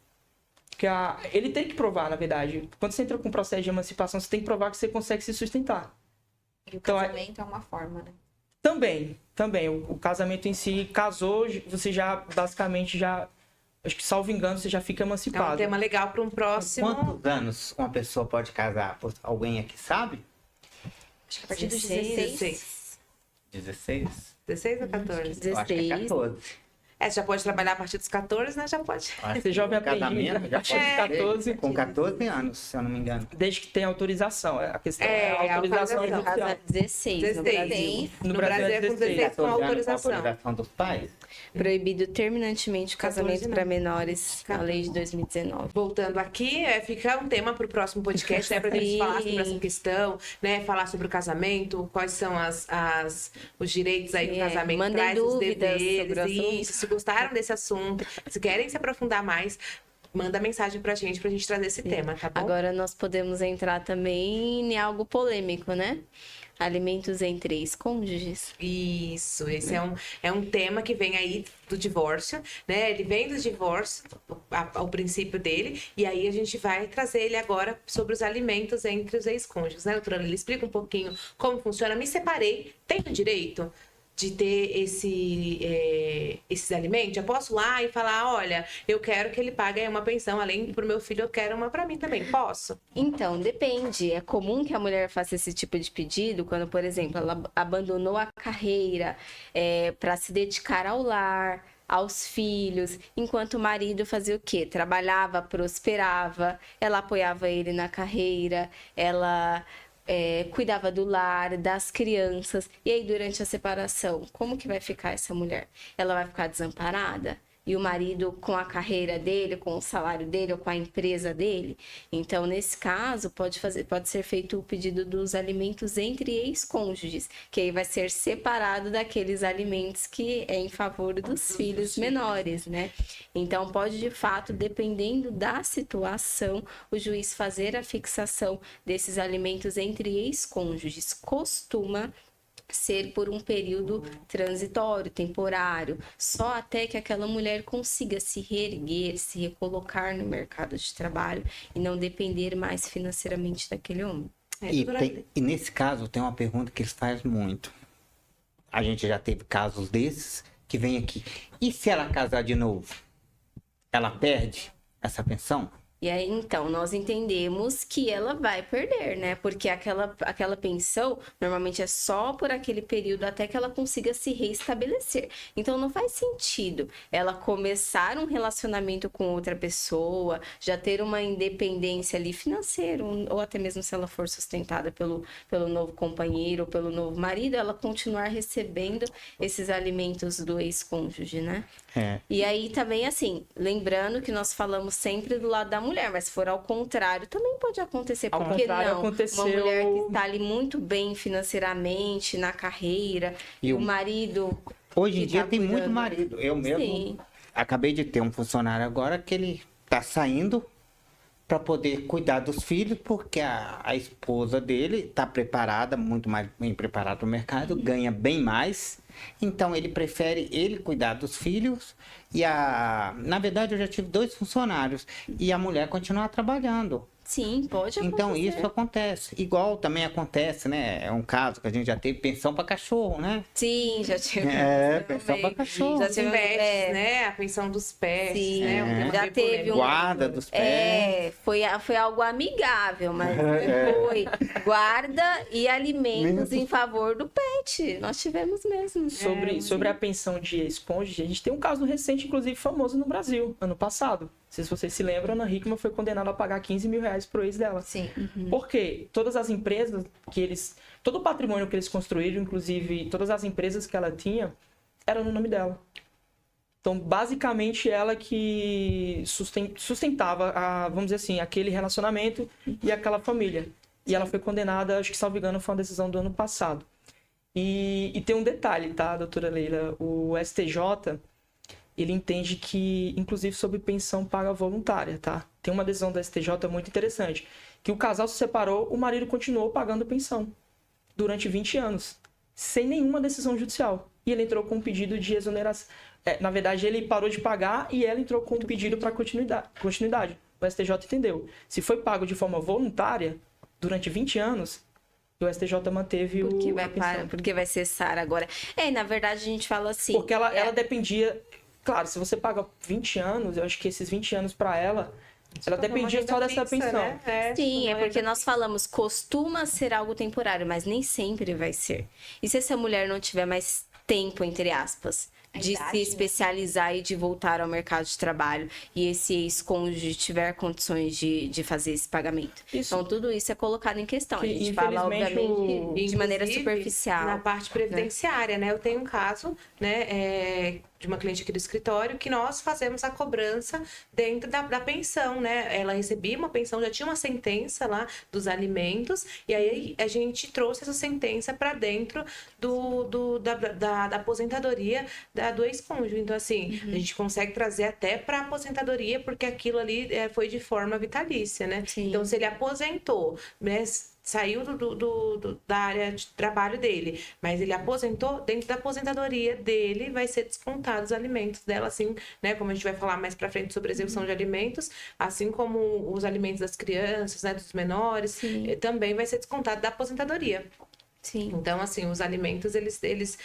Que ele tem que provar, na verdade. Quando você entra com um processo de emancipação, você tem que provar que você consegue se sustentar. E o Então, casamento é uma forma, né? Também. O casamento em si, casou, você já, basicamente, acho que, salvo engano, você já fica É um emancipado. tema legal para um próximo. Quantos anos uma pessoa pode casar? Alguém aqui sabe? Acho que a partir dos 16. 16. 16? 16 ou 14? Eu acho que é 16. 14. Você já pode trabalhar a partir dos 14, né? Já pode. Ser jovem Casamento, aprendiz, já a partir de 14, Com 14 anos, se eu não me engano. desde que tenha autorização. A questão É, é a autorização autorização. No caso judicial. é 16 no 16. Brasil. No Brasil é com 16 com 14 anos, com autorização. autorização dos pais. Proibido terminantemente o 14 casamento não. para menores, a lei de 2019. Voltando aqui, fica um tema para o próximo podcast, né? Para a gente Sim. falar sobre essa questão, né? Falar sobre o casamento, quais são os direitos aí do Sim, casamento, mandem traz os dúvidas sobre o deveres, assunto. isso. Se gostaram desse assunto, se querem se aprofundar mais, manda mensagem pra gente trazer esse tema, tá bom? Agora nós podemos entrar também em algo polêmico, né? Alimentos entre ex-cônjuges. Isso, esse é um tema que vem aí do divórcio, né? Ele vem do divórcio, o princípio dele, e aí a gente vai trazer ele agora sobre os alimentos entre os ex-cônjuges, né, doutora Lili? Explica um pouquinho como funciona. Me separei, tenho direito de ter esses alimentos? Eu posso ir lá e falar, olha, eu quero que ele pague aí uma pensão, além pro meu filho, eu quero uma pra mim também, posso? Então, depende. É comum que a mulher faça esse tipo de pedido quando, por exemplo, ela abandonou a carreira para se dedicar ao lar, aos filhos, enquanto o marido fazia o quê? Trabalhava, prosperava, ela apoiava ele na carreira, ela cuidava do lar, das crianças. E aí, durante a separação, como que vai ficar essa mulher? Ela vai ficar desamparada? E o marido com a carreira dele, com o salário dele ou com a empresa dele? Então, nesse caso, pode ser feito o pedido dos alimentos entre ex-cônjuges, que aí vai ser separado daqueles alimentos que é em favor dos filhos menores, né? Então, pode, de fato, dependendo da situação, o juiz fazer a fixação desses alimentos entre ex-cônjuges. Costuma ser por um período transitório, temporário, só até que aquela mulher consiga se reerguer, se recolocar no mercado de trabalho e não depender mais financeiramente daquele homem. E nesse caso, tem uma pergunta que eles fazem muito. A gente já teve casos desses que vem aqui. E se ela casar de novo? Ela perde essa pensão? E aí, então, nós entendemos que ela vai perder, né? Porque aquela pensão, normalmente é só por aquele período até que ela consiga se reestabelecer. Então, não faz sentido ela começar um relacionamento com outra pessoa, já ter uma independência ali financeira, ou até mesmo se ela for sustentada pelo novo companheiro ou pelo novo marido, ela continuar recebendo esses alimentos do ex-cônjuge, né? E aí, também, assim, lembrando que nós falamos sempre do lado da mulher, mas se for ao contrário, também pode acontecer. Ao Por que contrário, não? aconteceu- Uma mulher que está ali muito bem financeiramente, na carreira, E o marido... Hoje em que dia tá tem muito cuidando. marido. Eu mesmo Sim. acabei de ter um funcionário agora que ele tá saindo para poder cuidar dos filhos, porque a esposa dele tá preparada, muito mais bem preparada para o mercado, ganha bem mais. Então ele prefere ele cuidar dos filhos na verdade eu já tive 2 funcionários e a mulher continuar trabalhando. Sim, pode acontecer. Então isso acontece. Igual também acontece, né? É um caso que a gente já teve pensão para cachorro, né? Sim, já tive. Pensão para cachorro. Já Os tive- pets, né? A pensão dos pets, Sim, né? Um tema já bem teve polêmico. Guarda dos pés. Foi algo amigável, mas foi guarda e alimentos em favor do pet. Nós tivemos mesmo. Sobre a pensão de ex-cônjuge, a gente tem um caso recente, inclusive famoso no Brasil, ano passado. Não sei se vocês se lembram, a Ana Hickman foi condenada a pagar 15 mil reais pro ex dela. Sim. Porque todas as empresas todo o patrimônio que eles construíram, inclusive todas as empresas que ela tinha, eram no nome dela. Então, basicamente, ela que sustentava, vamos dizer assim, aquele relacionamento e aquela família. E ela foi condenada, acho que, salvo engano, foi uma decisão do ano passado. E tem um detalhe, tá, doutora Leila? O STJ, ele entende que, inclusive, sobre pensão paga voluntária, tá? Tem uma decisão do STJ muito interessante, que o casal se separou, o marido continuou pagando pensão durante 20 anos, sem nenhuma decisão judicial. E ele entrou com um pedido de exoneração. Na verdade, ele parou de pagar e ela entrou com um pedido para continuidade. O STJ entendeu. Se foi pago de forma voluntária, durante 20 anos, o STJ manteve a pensão. Porque vai cessar agora. Na verdade, a gente fala assim. Porque ela dependia... Claro, se você paga 20 anos, eu acho que esses 20 anos para ela dependia só dessa pensão. Né? Sim, é porque nós falamos, costuma ser algo temporário, mas nem sempre vai ser. E se essa mulher não tiver mais tempo, entre aspas, de idade, se né? especializar e de voltar ao mercado de trabalho, e esse ex-cônjuge tiver condições de fazer esse pagamento. Isso. Então, tudo isso é colocado em questão. A Que, gente fala, infelizmente, obviamente, de maneira Inclusive, superficial. na parte previdenciária, né? Eu tenho um caso, né, de uma cliente aqui do escritório que nós fazemos a cobrança dentro da pensão, né? Ela recebia uma pensão, já tinha uma sentença lá dos alimentos, e aí a gente trouxe essa sentença para dentro da aposentadoria do ex-cônjuge. Então, assim, a gente consegue trazer até para aposentadoria, porque aquilo ali foi de forma vitalícia, né? Sim. Então, se ele aposentou, né? Saiu da área de trabalho dele, mas ele aposentou, dentro da aposentadoria dele vai ser descontado os alimentos dela, assim, né? Como a gente vai falar mais pra frente sobre execução de alimentos, assim como os alimentos das crianças, né? Dos menores, Sim. também vai ser descontado da aposentadoria. Sim. Então, assim, os alimentos, eles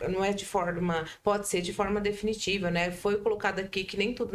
não é de forma, pode ser de forma definitiva, né? Foi colocado aqui que nem tudo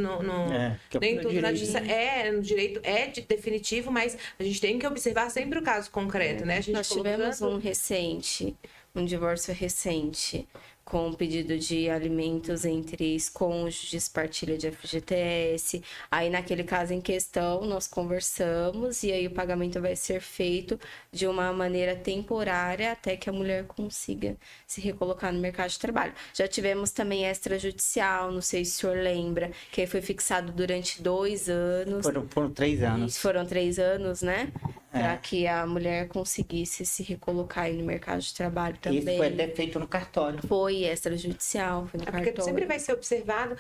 que nem no tudo na direito. justiça no direito é de definitivo, mas a gente tem que observar sempre o caso concreto, né? A gente Nós tivemos colocando... um divórcio recente, com pedido de alimentos entre ex-cônjuges, partilha de FGTS. Aí, naquele caso em questão, nós conversamos e aí o pagamento vai ser feito de uma maneira temporária até que a mulher consiga se recolocar no mercado de trabalho. Já tivemos também extrajudicial, não sei se o senhor lembra, que aí foi fixado durante 2 anos. Foram 3 anos. Foram 3 anos, né? Para que a mulher conseguisse se recolocar aí no mercado de trabalho também. Isso foi até feito no cartório. Foi extrajudicial, foi no Porque cartório. sempre vai ser observado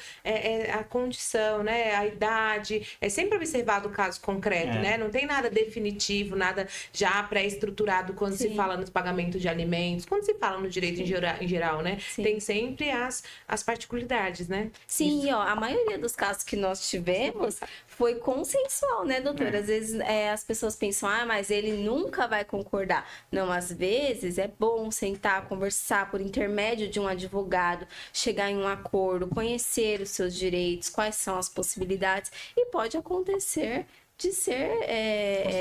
a condição, né? A idade. É sempre observado o caso concreto, né? Não tem nada definitivo, nada já pré-estruturado quando se Sim. fala nos pagamentos de alimentos, quando se fala no direito em geral, né? Sim. Tem sempre as particularidades, né? Sim, ó, a maioria dos casos que nós tivemos foi consensual, né, doutora? Às vezes as pessoas pensam, mas ele nunca vai concordar. Não, às vezes é bom sentar, conversar por intermédio de um advogado, chegar em um acordo, conhecer os seus direitos, quais são as possibilidades, e pode acontecer de ser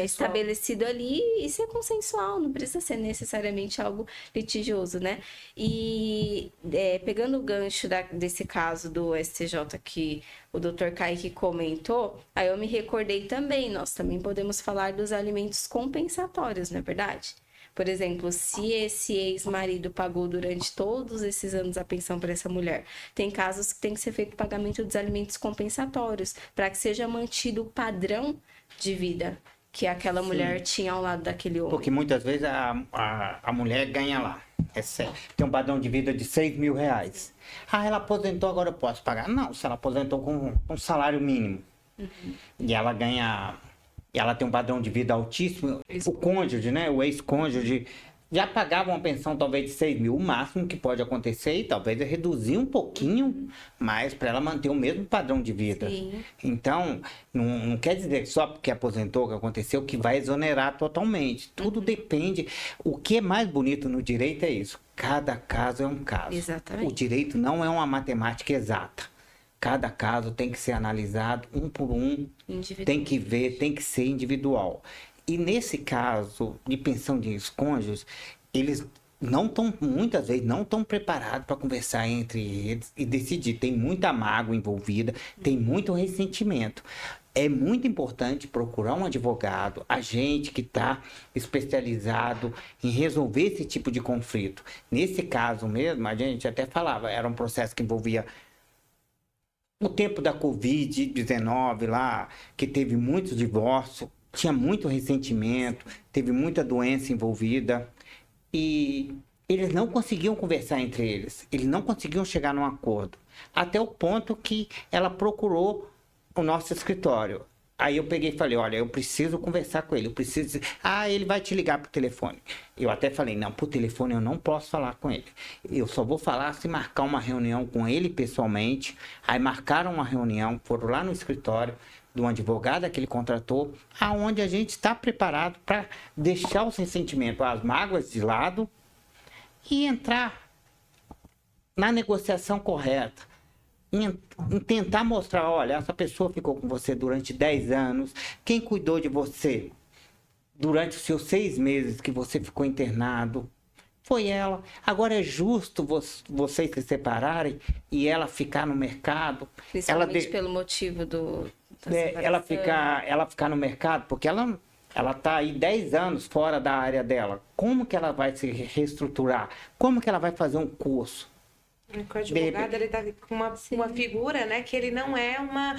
estabelecido ali e ser consensual, não precisa ser necessariamente algo litigioso, né? E pegando o gancho desse caso do STJ que o Dr. Kaique comentou, aí eu me recordei também, nós também podemos falar dos alimentos compensatórios, não é verdade? Por exemplo, se esse ex-marido pagou durante todos esses anos a pensão para essa mulher, tem casos que tem que ser feito o pagamento dos alimentos compensatórios para que seja mantido o padrão de vida que aquela mulher tinha ao lado daquele homem. Porque muitas vezes a mulher ganha lá. É sério. Tem um padrão de vida de 6 mil reais. Ela aposentou, agora eu posso pagar. Não, se ela aposentou com um salário mínimo e ela ganha... E ela tem um padrão de vida altíssimo. O cônjuge, né? O ex-cônjuge já pagava uma pensão talvez de 6 mil. O máximo que pode acontecer e talvez é reduzir um pouquinho mais para ela manter o mesmo padrão de vida. Sim. Então, não quer dizer que só porque aposentou que aconteceu que vai exonerar totalmente. Tudo depende. O que é mais bonito no direito é isso. Cada caso é um caso. Exatamente. O direito não é uma matemática exata. Cada caso tem que ser analisado um por um, Individual. tem que ver, tem que ser individual. E nesse caso de pensão de ex-cônjuges, eles não estão, muitas vezes, não estão preparados para conversar entre eles e decidir. Tem muita mágoa envolvida, tem muito ressentimento. É muito importante procurar um advogado, a gente que está especializado em resolver esse tipo de conflito. Nesse caso mesmo, a gente até falava, era um processo que envolvia o tempo da Covid-19 lá, que teve muitos divórcios, tinha muito ressentimento, teve muita doença envolvida e eles não conseguiam conversar entre eles, eles não conseguiam chegar num acordo, até o ponto que ela procurou o nosso escritório. Aí eu peguei e falei, olha, eu preciso conversar com ele, eu preciso... ele vai te ligar por telefone. Eu até falei, não, por telefone eu não posso falar com ele. Eu só vou falar se marcar uma reunião com ele pessoalmente. Aí marcaram uma reunião, foram lá no escritório de um advogado que ele contratou, aonde a gente está preparado para deixar os ressentimentos, as mágoas de lado e entrar na negociação correta. Em tentar mostrar, olha, essa pessoa ficou com você durante 10 anos, quem cuidou de você durante os seus 6 meses que você ficou internado, foi ela. Agora é justo vocês se separarem e ela ficar no mercado. Principalmente pelo motivo da Ela separação. ficar no mercado, porque ela tá aí 10 anos fora da área dela. Como que ela vai se reestruturar? Como que ela vai fazer um curso? O advogado, ele tá com uma figura, né, que ele não é uma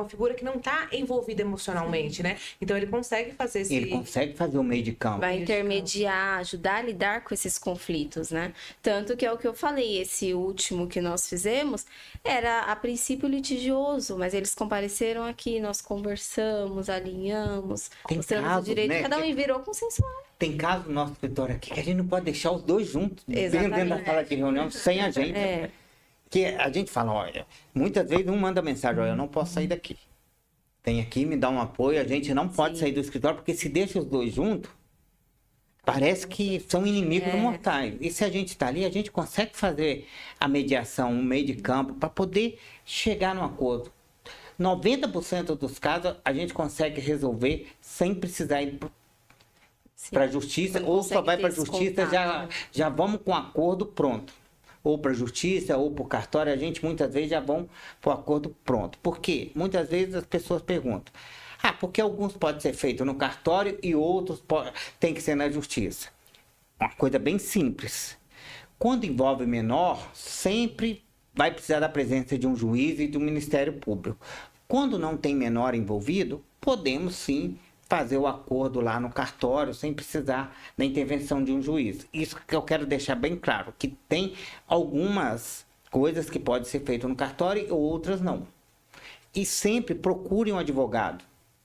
figura que não tá envolvida emocionalmente, né? Então ele consegue fazer esse... Ele consegue fazer o meio de campo. Vai intermediar, ajudar a lidar com esses conflitos, né? Tanto que é o que eu falei, esse último que nós fizemos era a princípio litigioso, mas eles compareceram aqui, nós conversamos, alinhamos, Tem mostramos casos, o direito, né, cada um que- virou consensual. Tem caso no nosso escritório aqui que a gente não pode deixar os dois juntos, dentro da Exatamente. sala de reunião, sem a gente. É. Que a gente fala, olha, muitas vezes um manda mensagem, olha, eu não posso sair daqui. Tem aqui, me dá um apoio, a gente não pode sair do escritório, porque se deixa os dois juntos, parece que são inimigos mortais. E se a gente está ali, a gente consegue fazer a mediação, um meio de campo, para poder chegar num acordo. 90% dos casos a gente consegue resolver sem precisar ir Sim. para a justiça, Quando ou só consegue vai ter para a esse justiça, contato, né? já vamos com acordo pronto. Ou para a justiça, ou para o cartório, a gente muitas vezes já vão para o acordo pronto. Por quê? Muitas vezes as pessoas perguntam, porque alguns podem ser feitos no cartório e outros tem que ser na justiça. Uma coisa bem simples. Quando envolve menor, sempre vai precisar da presença de um juiz e do Ministério Público. Quando não tem menor envolvido, podemos sim fazer o acordo lá no cartório sem precisar da intervenção de um juiz. Isso que eu quero deixar bem claro, que tem algumas coisas que podem ser feitas no cartório e outras não. E sempre procure um advogado.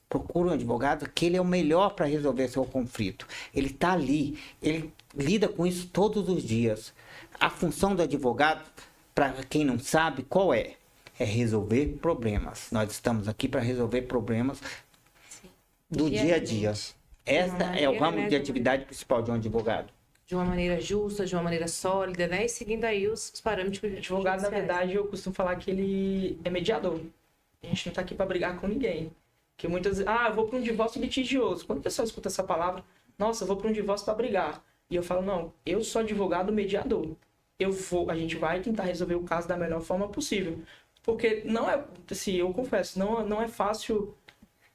Procure um advogado que ele é o melhor para resolver seu conflito. Ele está ali, ele lida com isso todos os dias. A função do advogado, para quem não sabe, qual é? É resolver problemas. Nós estamos aqui para resolver problemas do dia a dia. Essa é o ramo de atividade principal de um advogado. De uma maneira justa, de uma maneira sólida, né? E seguindo aí os parâmetros O advogado, na judiciais. verdade, eu costumo falar que ele é mediador. A gente não tá aqui para brigar com ninguém. Porque muitas vezes, eu vou para um divórcio litigioso. Quando a pessoa escuta essa palavra, nossa, eu vou para um divórcio para brigar. E eu falo, não, eu sou advogado mediador. A gente vai tentar resolver o caso da melhor forma possível. Porque não é, assim, eu confesso, não é fácil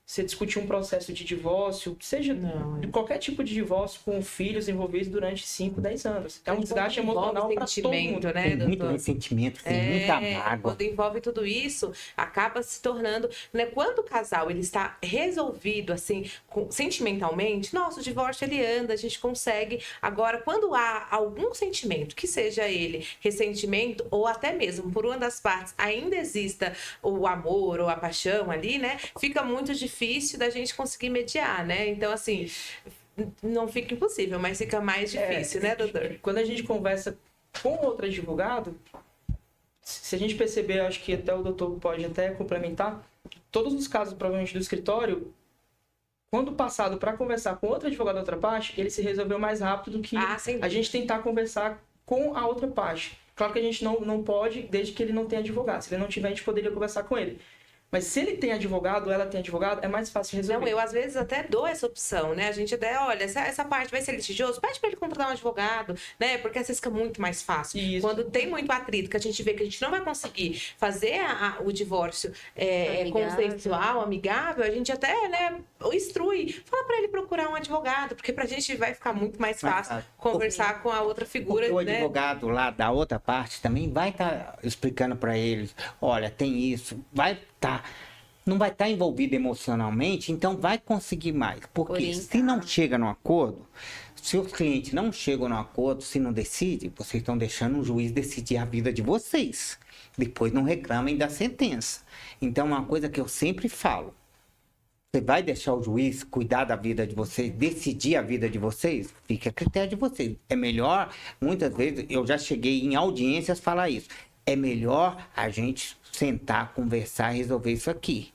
você discutir um processo de divórcio, seja de qualquer tipo de divórcio com filhos envolvidos durante 5, 10 anos. É um desgaste emocional para todo sentimento, mundo. né, Tem muito doutor? ressentimento, tem muita mágoa. Quando envolve tudo isso, acaba se tornando, né? Quando o casal ele está resolvido assim, sentimentalmente, nossa, o divórcio ele anda, a gente consegue. Agora, quando há algum sentimento, que seja ele ressentimento ou até mesmo por uma das partes ainda exista o amor ou a paixão ali, né? Fica muito difícil da gente conseguir mediar, né? Então, assim, não fica impossível, mas fica mais difícil, né, doutor? Quando a gente conversa com outro advogado, se a gente perceber, acho que até o doutor pode até complementar, todos os casos, provavelmente, do escritório, quando passado para conversar com outro advogado da outra parte, ele se resolveu mais rápido do que sem a dúvida. gente tentar conversar com a outra parte. Claro que a gente não pode, desde que ele não tenha advogado. Se ele não tiver, a gente poderia conversar com ele. Mas se ele tem advogado, ela tem advogado, é mais fácil de resolver. Não, eu às vezes até dou essa opção, né? A gente até, olha, essa parte vai ser litigioso, pede pra ele contratar um advogado, né? Porque às vezes fica muito mais fácil. Isso. Quando tem muito atrito, que a gente vê que a gente não vai conseguir fazer o divórcio Amigável. consensual, amigável, a gente até, né, instrui. Fala pra ele procurar um advogado, porque pra gente vai ficar muito mais fácil fácil. conversar com a outra figura, Porque o né? advogado lá da outra parte também vai estar explicando para eles, olha, tem isso, não vai estar envolvido emocionalmente, então vai conseguir mais. Porque Orientar. se não chega no acordo, se os clientes não chegam no acordo, se não decide, vocês estão deixando o juiz decidir a vida de vocês. Depois não reclamem da sentença. Então, uma coisa que eu sempre falo, você vai deixar o juiz cuidar da vida de vocês, decidir a vida de vocês? Fica a critério de vocês. É melhor, muitas vezes, eu já cheguei em audiências falar isso. É melhor a gente sentar, conversar e resolver isso aqui.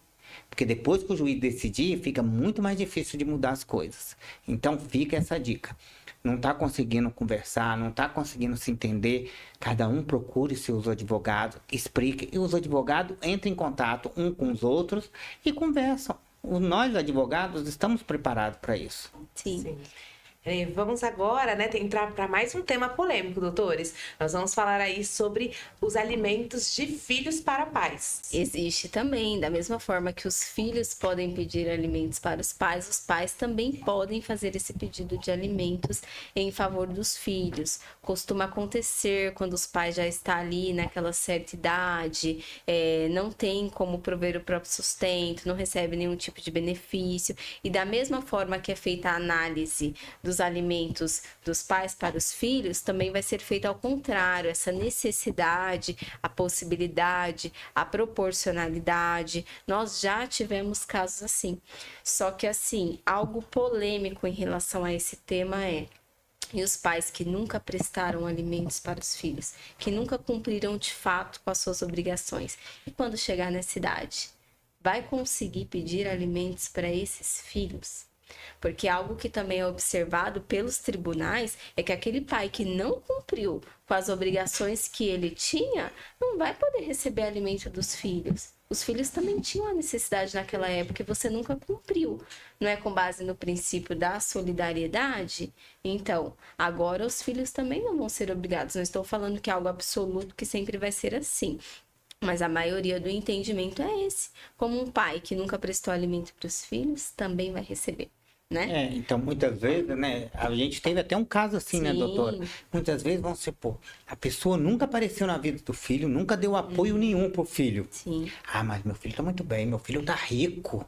Porque depois que o juiz decidir, fica muito mais difícil de mudar as coisas. Então fica essa dica. Não está conseguindo conversar, não está conseguindo se entender, cada um procure seus advogados, explique. E os advogados entrem em contato um com os outros e conversam. Nós, advogados, estamos preparados para isso. Sim. Sim. Vamos agora, né, entrar para mais um tema polêmico, doutores. Nós vamos falar aí sobre os alimentos de filhos para pais. Existe também, da mesma forma que os filhos podem pedir alimentos para os pais também podem fazer esse pedido de alimentos em favor dos filhos. Costuma acontecer quando os pais já estão ali naquela certa idade, não tem como prover o próprio sustento, não recebe nenhum tipo de benefício. E da mesma forma que é feita a análise dos alimentos dos pais para os filhos, também vai ser feita ao contrário, essa necessidade, a possibilidade, a proporcionalidade. Nós já tivemos casos assim. Só que assim, algo polêmico em relação a esse tema e os pais que nunca prestaram alimentos para os filhos, que nunca cumpriram de fato com as suas obrigações. E quando chegar nessa idade, vai conseguir pedir alimentos para esses filhos? Porque algo que também é observado pelos tribunais é que aquele pai que não cumpriu com as obrigações que ele tinha, não vai poder receber alimento dos filhos. Os filhos também tinham a necessidade naquela época e você nunca cumpriu. Não é com base no princípio da solidariedade? Então, agora os filhos também não vão ser obrigados. Não estou falando que é algo absoluto, que sempre vai ser assim. Mas a maioria do entendimento é esse. Como um pai que nunca prestou alimento para os filhos, também vai receber, né? Então, muitas vezes, né, a gente teve até um caso assim, né, Sim. doutora? Muitas vezes, vamos supor, a pessoa nunca apareceu na vida do filho, nunca deu apoio nenhum pro filho. Sim. Ah, mas meu filho tá muito bem, meu filho tá rico.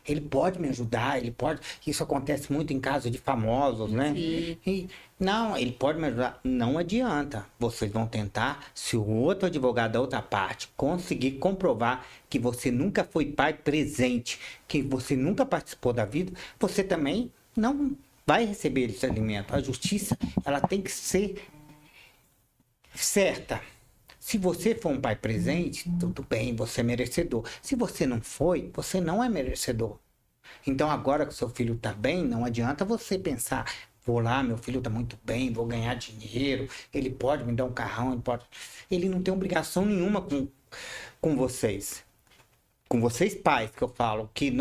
Ele pode me ajudar, ele pode. Isso acontece muito em casos de famosos, né? Sim. E, não, ele pode me ajudar. Não adianta. Vocês vão tentar, se o outro advogado da outra parte conseguir comprovar que você nunca foi pai presente, que você nunca participou da vida, você também não vai receber esse alimento. A justiça, ela tem que ser certa. Se você for um pai presente, tudo bem, você é merecedor. Se você não foi, você não é merecedor. Então, agora que o seu filho está bem, não adianta você pensar, vou lá, meu filho está muito bem, vou ganhar dinheiro, ele pode me dar um carrão, ele pode... Ele não tem obrigação nenhuma com vocês. Com vocês pais, que eu falo, que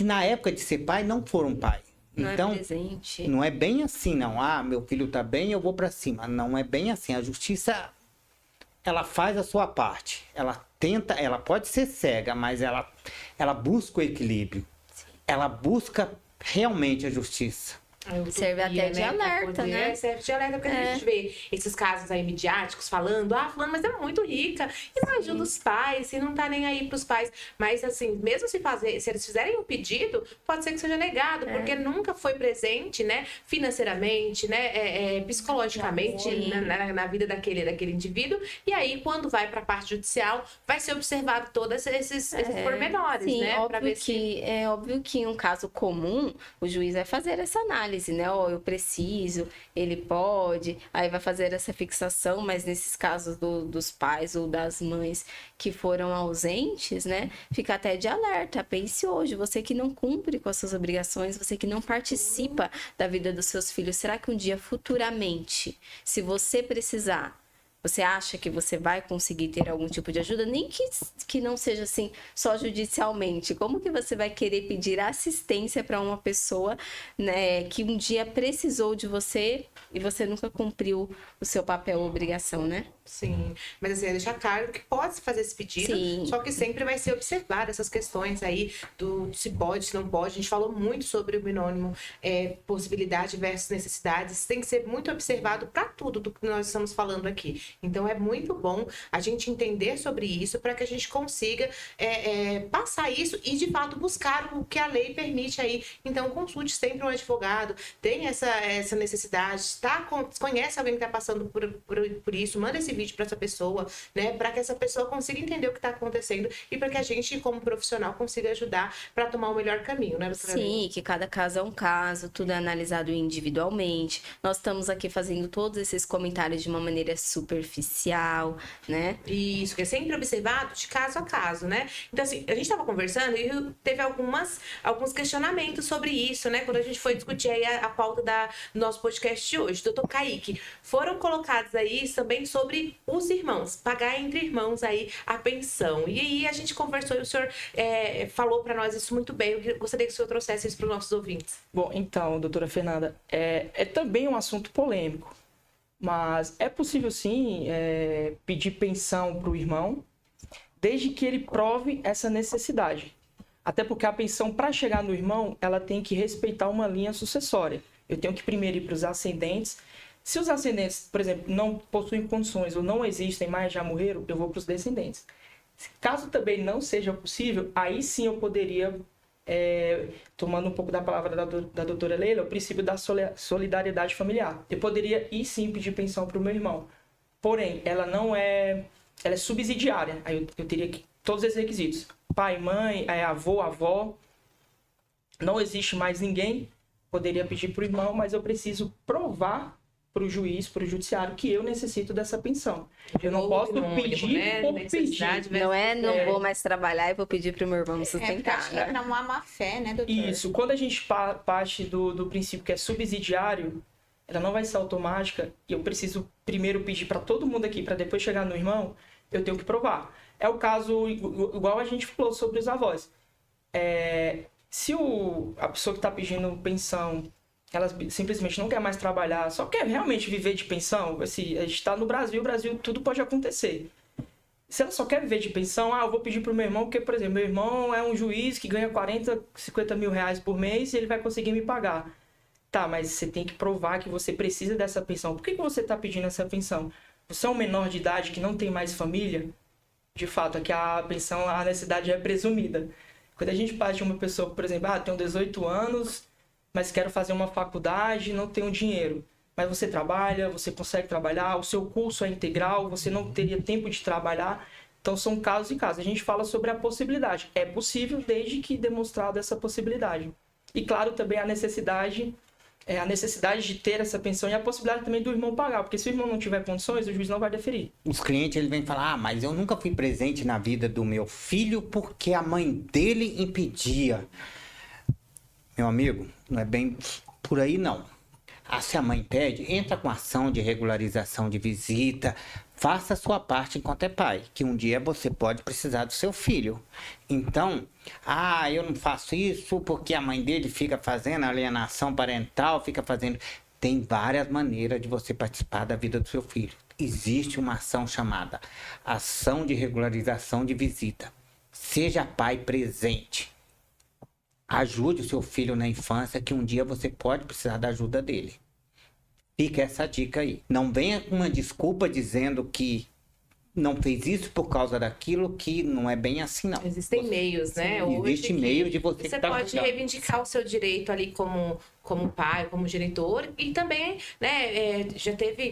na época de ser pai, não foram pai. Não Então, é presente. não é bem assim, não. Ah, meu filho tá bem, eu vou para cima. Não é bem assim. A justiça, ela faz a sua parte. Ela tenta, ela pode ser cega, mas ela busca o equilíbrio. Ela busca realmente a justiça. Serve até de alerta, né? Serve de alerta, porque a gente vê esses casos aí midiáticos falando, fulano, mas é muito rica, e não ajuda os pais, e não tá nem aí pros pais. Mas assim, mesmo se eles fizerem o pedido, pode ser que seja negado, porque nunca foi presente, né, financeiramente, né, psicologicamente na vida daquele indivíduo. E aí, quando vai pra parte judicial, vai ser observado todos esses pormenores, Sim, né? Pra ver é óbvio que em um caso comum, o juiz vai fazer essa análise, né? Eu preciso, ele pode, aí vai fazer essa fixação, mas nesses casos dos pais ou das mães que foram ausentes, né? Fica até de alerta. Pense hoje, você que não cumpre com as suas obrigações, você que não participa da vida dos seus filhos, será que um dia futuramente, se você precisar, você acha que você vai conseguir ter algum tipo de ajuda? Nem que não seja assim, só judicialmente. Como que você vai querer pedir assistência para uma pessoa, né, que um dia precisou de você e você nunca cumpriu o seu papel ou obrigação, né? Sim, mas assim, é deixar claro que pode fazer esse pedido, Sim. só que sempre vai ser observado essas questões aí do se pode, se não pode. A gente falou muito sobre o binômio possibilidade versus necessidades. Tem que ser muito observado para tudo do que nós estamos falando aqui. Então é muito bom a gente entender sobre isso para que a gente consiga passar isso e de fato buscar o que a lei permite aí. Então consulte sempre um advogado, tem essa necessidade, conhece alguém que está passando por isso, manda esse vídeo para essa pessoa, né, para que essa pessoa consiga entender o que está acontecendo e para que a gente, como profissional, consiga ajudar para tomar o melhor caminho, né, doutora? Sim, que cada caso é um caso, tudo é analisado individualmente. Nós estamos aqui fazendo todos esses comentários de uma maneira superficial, né? Isso, que é sempre observado de caso a caso, né? Então, assim, a gente estava conversando e teve alguns questionamentos sobre isso, né? Quando a gente foi discutir aí a pauta do nosso podcast de hoje. Doutor Kaique, foram colocados aí também sobre sobre os irmãos, pagar entre irmãos aí a pensão. E aí a gente conversou e o senhor falou para nós isso muito bem. Eu gostaria que o senhor trouxesse isso para os nossos ouvintes. Bom, então, doutora Fernanda, é também um assunto polêmico, mas é possível sim pedir pensão para o irmão, desde que ele prove essa necessidade. Até porque a pensão, para chegar no irmão, ela tem que respeitar uma linha sucessória. Eu tenho que primeiro ir para os ascendentes. Se os ascendentes, por exemplo, não possuem condições ou não existem mais, já morreram, eu vou para os descendentes. Caso também não seja possível, aí sim eu poderia, tomando um pouco da palavra da doutora Leila, o princípio da solidariedade familiar. Eu poderia ir sim pedir pensão para o meu irmão. Porém, ela é subsidiária. Aí eu teria todos esses requisitos. Pai, mãe, avô, avó. Não existe mais ninguém. Poderia pedir para o irmão, mas eu preciso provar para o juiz, para o judiciário, que eu necessito dessa pensão. Eu não posso pedir por pedir. Não vou mais trabalhar e vou pedir para o meu irmão me sustentar. Acho que entra uma má fé, né, doutor? Isso. Quando a gente parte do princípio que é subsidiário, ela não vai ser automática e eu preciso primeiro pedir para todo mundo aqui, para depois chegar no irmão, eu tenho que provar. É o caso, igual a gente falou sobre os avós. Se a pessoa que está pedindo pensão, ela simplesmente não quer mais trabalhar, só quer realmente viver de pensão, assim, a gente está no Brasil, tudo pode acontecer. Se ela só quer viver de pensão, eu vou pedir para o meu irmão, porque, por exemplo, meu irmão é um juiz que ganha 40, 50 mil reais por mês e ele vai conseguir me pagar. Tá, mas você tem que provar que você precisa dessa pensão. Por que você está pedindo essa pensão? Você é um menor de idade que não tem mais família? De fato, aqui a pensão, a necessidade é presumida. Quando a gente parte de uma pessoa, por exemplo, tenho 18 anos, mas quero fazer uma faculdade, não tenho dinheiro. Mas você trabalha, você consegue trabalhar, o seu curso é integral, você não teria tempo de trabalhar. Então, são casos e casos. A gente fala sobre a possibilidade. É possível desde que demonstrada essa possibilidade. E, claro, também a necessidade de ter essa pensão e a possibilidade também do irmão pagar. Porque se o irmão não tiver condições, o juiz não vai deferir. Os clientes, eles vêm falar, mas eu nunca fui presente na vida do meu filho porque a mãe dele impedia. Meu amigo, não é bem por aí, não. Se a mãe pede, entra com ação de regularização de visita, faça a sua parte enquanto é pai, que um dia você pode precisar do seu filho. Então, eu não faço isso porque a mãe dele fica fazendo alienação parental, fica fazendo... Tem várias maneiras de você participar da vida do seu filho. Existe uma ação chamada ação de regularização de visita. Seja pai presente. Ajude o seu filho na infância, que um dia você pode precisar da ajuda dele. Fica essa dica aí. Não venha com uma desculpa dizendo que não fez isso por causa daquilo, que não é bem assim, não. Existem meios, né? Existe meio de você Você pode reivindicar o seu direito ali como pai, como genitor, e também, né,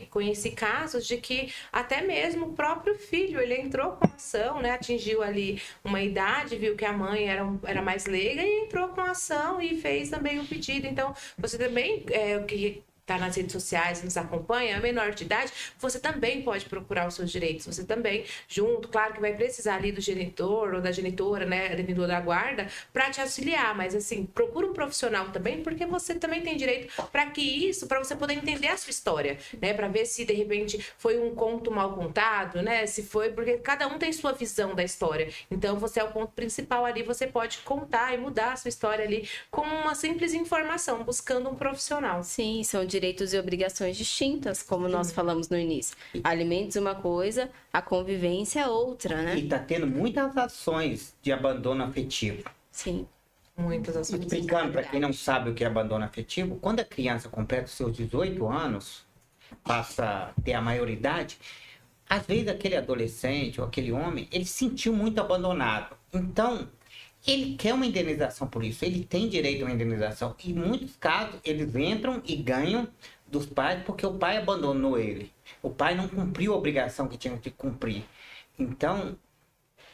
conheci casos de que até mesmo o próprio filho, ele entrou com ação, né, atingiu ali uma idade, viu que a mãe era mais leiga e entrou com ação e fez também um pedido. Então, você também, que está nas redes sociais, nos acompanha, é menor de idade, você também pode procurar os seus direitos. Você também, junto, claro que vai precisar ali do genitor ou da genitora, né, genitor da guarda, para te auxiliar. Mas, assim, procura um profissional também, porque você também tem direito para você poder entender a sua história, né, para ver se, de repente, foi um conto mal contado, né, se foi, porque cada um tem sua visão da história. Então, você é o ponto principal ali, você pode contar e mudar a sua história ali com uma simples informação, buscando um profissional. Sim, são direitos e obrigações distintas, como nós falamos no início. Alimentos uma coisa, a convivência é outra, né? E tá tendo muitas ações de abandono afetivo. Sim. Muitas ações. Explicando para quem não sabe o que é abandono afetivo, quando a criança completa os seus 18 anos, passa a ter a maioridade, às vezes aquele adolescente ou aquele homem, ele se sentiu muito abandonado. Então, ele quer uma indenização por isso, ele tem direito a uma indenização. Em muitos casos, eles entram e ganham dos pais porque o pai abandonou ele. O pai não cumpriu a obrigação que tinha que cumprir. Então,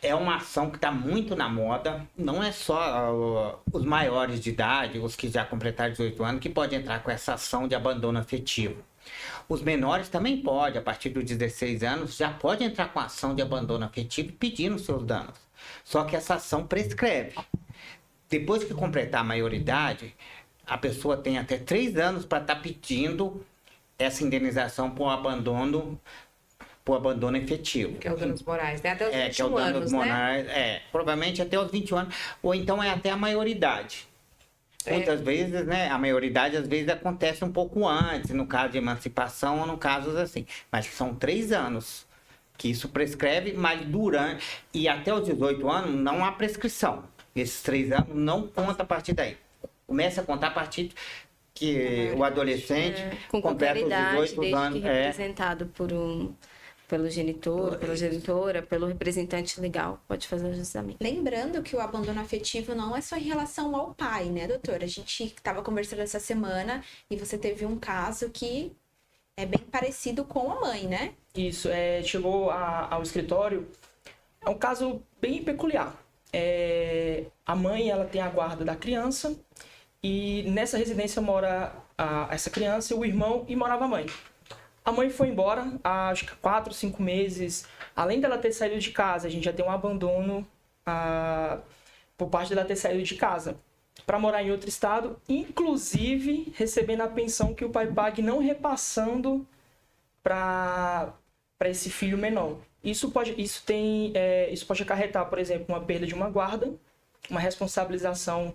é uma ação que está muito na moda. Não é só os maiores de idade, os que já completaram 18 anos, que podem entrar com essa ação de abandono afetivo. Os menores também podem, a partir dos 16 anos, já pode entrar com ação de abandono afetivo pedindo seus danos. Só que essa ação prescreve. Depois que completar a maioridade, a pessoa tem até 3 anos para estar pedindo essa indenização por abandono por abandono efetivo. Que é o danos morais, né? Até os Que é o 21 danos anos, né? morais, provavelmente até os 21 anos, ou então é até a maioridade. Muitas vezes, né, a maioridade às vezes acontece um pouco antes, no caso de emancipação ou no casos assim. Mas são 3 anos que isso prescreve, mas durante e até os 18 anos não há prescrição. Esses 3 anos não conta a partir daí. Começa a contar a partir que o adolescente Com completa qualquer os idade, 18 desde anos. que representado pelo genitor, pela genitora, pelo representante legal, pode fazer o ajuizamento. Lembrando que o abandono afetivo não é só em relação ao pai, né, doutora? A gente estava conversando essa semana e você teve um caso que é bem parecido com a mãe, né? Isso, chegou ao escritório, é um caso bem peculiar. A mãe, ela tem a guarda da criança e nessa residência mora essa criança e o irmão e morava a mãe. A mãe foi embora há, acho que 4, 5 meses. Além dela ter saído de casa, a gente já tem um abandono por parte dela ter saído de casa para morar em outro estado, inclusive recebendo a pensão que o pai pague, não repassando para esse filho menor. Isso pode acarretar, por exemplo, uma perda de uma guarda, uma responsabilização,